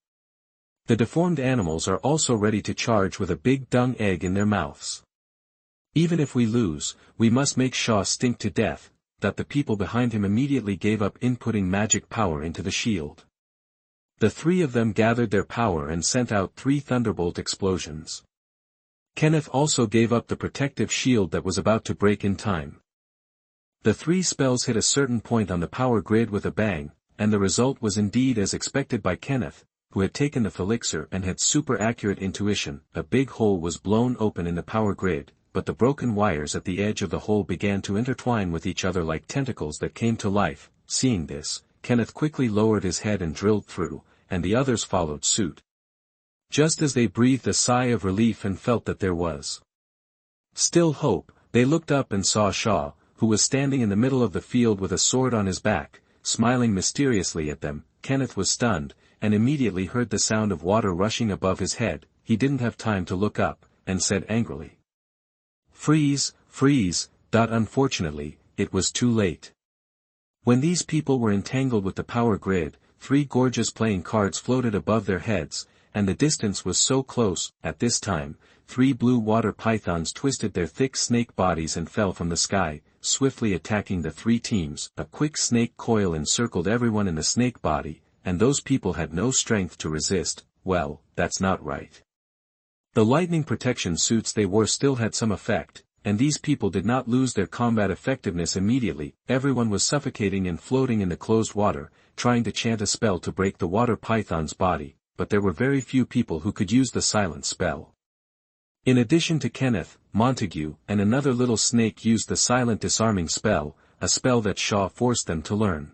The deformed animals are also ready to charge with a big dung egg in their mouths. Even if we lose, we must make Shaw stink to death, that the people behind him immediately gave up inputting magic power into the shield. The three of them gathered their power and sent out 3 thunderbolt explosions. Kenneth also gave up the protective shield that was about to break in time. The 3 spells hit a certain point on the power grid with a bang, and the result was indeed as expected by Kenneth, who had taken the Felixer and had super accurate intuition. A big hole was blown open in the power grid, but the broken wires at the edge of the hole began to intertwine with each other like tentacles that came to life. Seeing this, Kenneth quickly lowered his head and drilled through, and the others followed suit. Just as they breathed a sigh of relief and felt that there was still hope, they looked up and saw Shaw, who was standing in the middle of the field with a sword on his back, smiling mysteriously at them. Kenneth was stunned, and immediately heard the sound of water rushing above his head. He didn't have time to look up, and said angrily, "Freeze, freeze!" Unfortunately, it was too late. When these people were entangled with the power grid, 3 gorgeous playing cards floated above their heads, and the distance was so close. At this time, 3 blue water pythons twisted their thick snake bodies and fell from the sky, swiftly attacking the 3 teams. A quick snake coil encircled everyone in the snake body, and those people had no strength to resist. Well, that's not right. The lightning protection suits they wore still had some effect, and these people did not lose their combat effectiveness immediately. Everyone was suffocating and floating in the closed water, trying to chant a spell to break the water python's body, but there were very few people who could use the silent spell. In addition to Kenneth, Montague and another little snake used the silent disarming spell, a spell that Shaw forced them to learn.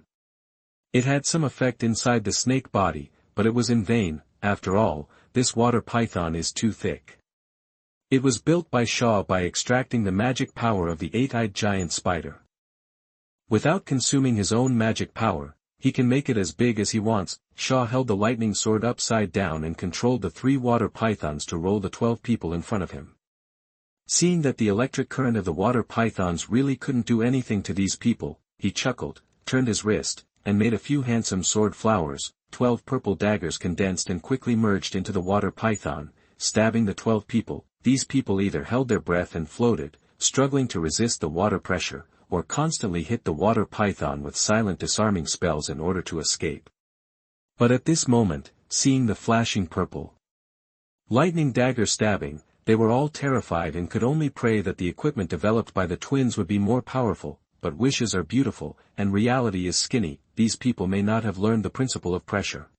It had some effect inside the snake body, but it was in vain. After all, this water python is too thick. It was built by Shaw by extracting the magic power of the 8-eyed giant spider. Without consuming his own magic power, he can make it as big as he wants. Shaw held the lightning sword upside down and controlled the 3 water pythons to roll the 12 people in front of him. Seeing that the electric current of the water pythons really couldn't do anything to these people, he chuckled, turned his wrist, and made a few handsome sword flowers. 12 purple daggers condensed and quickly merged into the water python, stabbing the 12 people. These people either held their breath and floated, struggling to resist the water pressure, or constantly hit the water python with silent disarming spells in order to escape. But at this moment, seeing the flashing purple lightning dagger stabbing, they were all terrified and could only pray that the equipment developed by the twins would be more powerful. But wishes are beautiful, and reality is skinny. These people may not have learned the principle of pressure.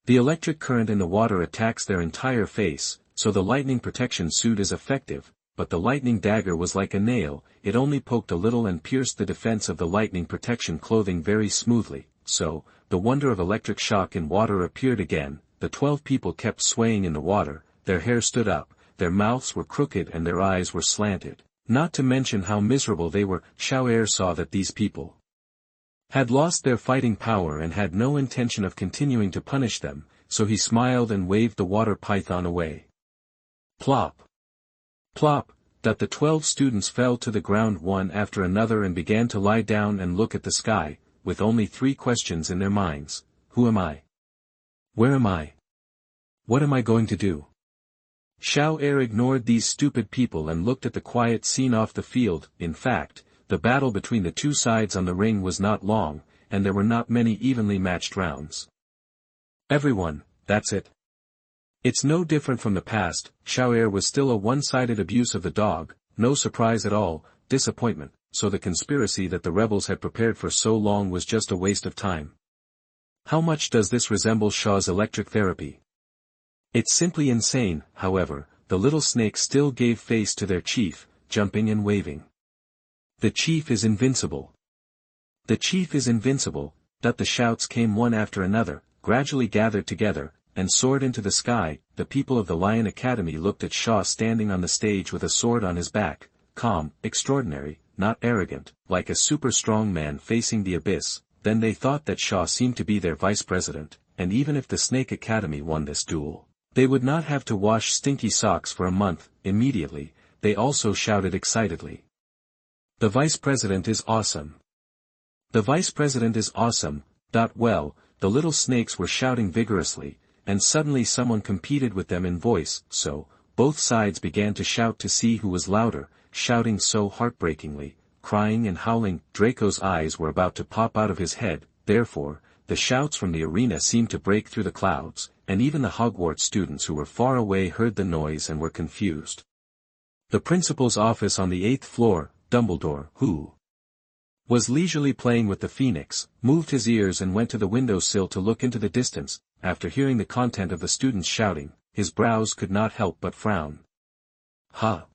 The electric current in the water attacks their entire face, so the lightning protection suit is effective, but the lightning dagger was like a nail. It only poked a little and pierced the defense of the lightning protection clothing very smoothly. So, the wonder of electric shock in water appeared again. The 12 people kept swaying in the water, their hair stood up, their mouths were crooked and their eyes were slanted. Not to mention how miserable they were. Shao saw that these people had lost their fighting power and had no intention of continuing to punish them, so he smiled and waved the water python away. Plop! Plop! That the 12 students fell to the ground one after another and began to lie down and look at the sky, with only 3 questions in their minds. Who am I? Where am I? What am I going to do? Shao ignored these stupid people and looked at the quiet scene off the field. In fact, the battle between the 2 sides on the ring was not long, and there were not many evenly matched rounds. Everyone, that's it. It's no different from the past. Shao was still a one-sided abuse of the dog, no surprise at all, disappointment, so the conspiracy that the rebels had prepared for so long was just a waste of time. How much does this resemble Shaw's electric therapy? It's simply insane. However, the little snakes still gave face to their chief, jumping and waving. The chief is invincible. The chief is invincible. That the shouts came one after another, gradually gathered together, and soared into the sky. The people of the Lion Academy looked at Shaw standing on the stage with a sword on his back, calm, extraordinary, not arrogant, like a super strong man facing the abyss. Then they thought that Shaw seemed to be their vice president, and even if the Snake Academy won this duel, they would not have to wash stinky socks for a month. Immediately, they also shouted excitedly. The vice president is awesome. The vice president is awesome. Well, the little snakes were shouting vigorously, and suddenly someone competed with them in voice, so, both sides began to shout to see who was louder, shouting so heartbreakingly, crying and howling. Draco's eyes were about to pop out of his head, therefore, the shouts from the arena seemed to break through the clouds, and even the Hogwarts students who were far away heard the noise and were confused. The principal's office on the 8th floor, Dumbledore, who was leisurely playing with the Phoenix, moved his ears and went to the window-sill to look into the distance. After hearing the content of the students shouting, his brows could not help but frown. "Ha!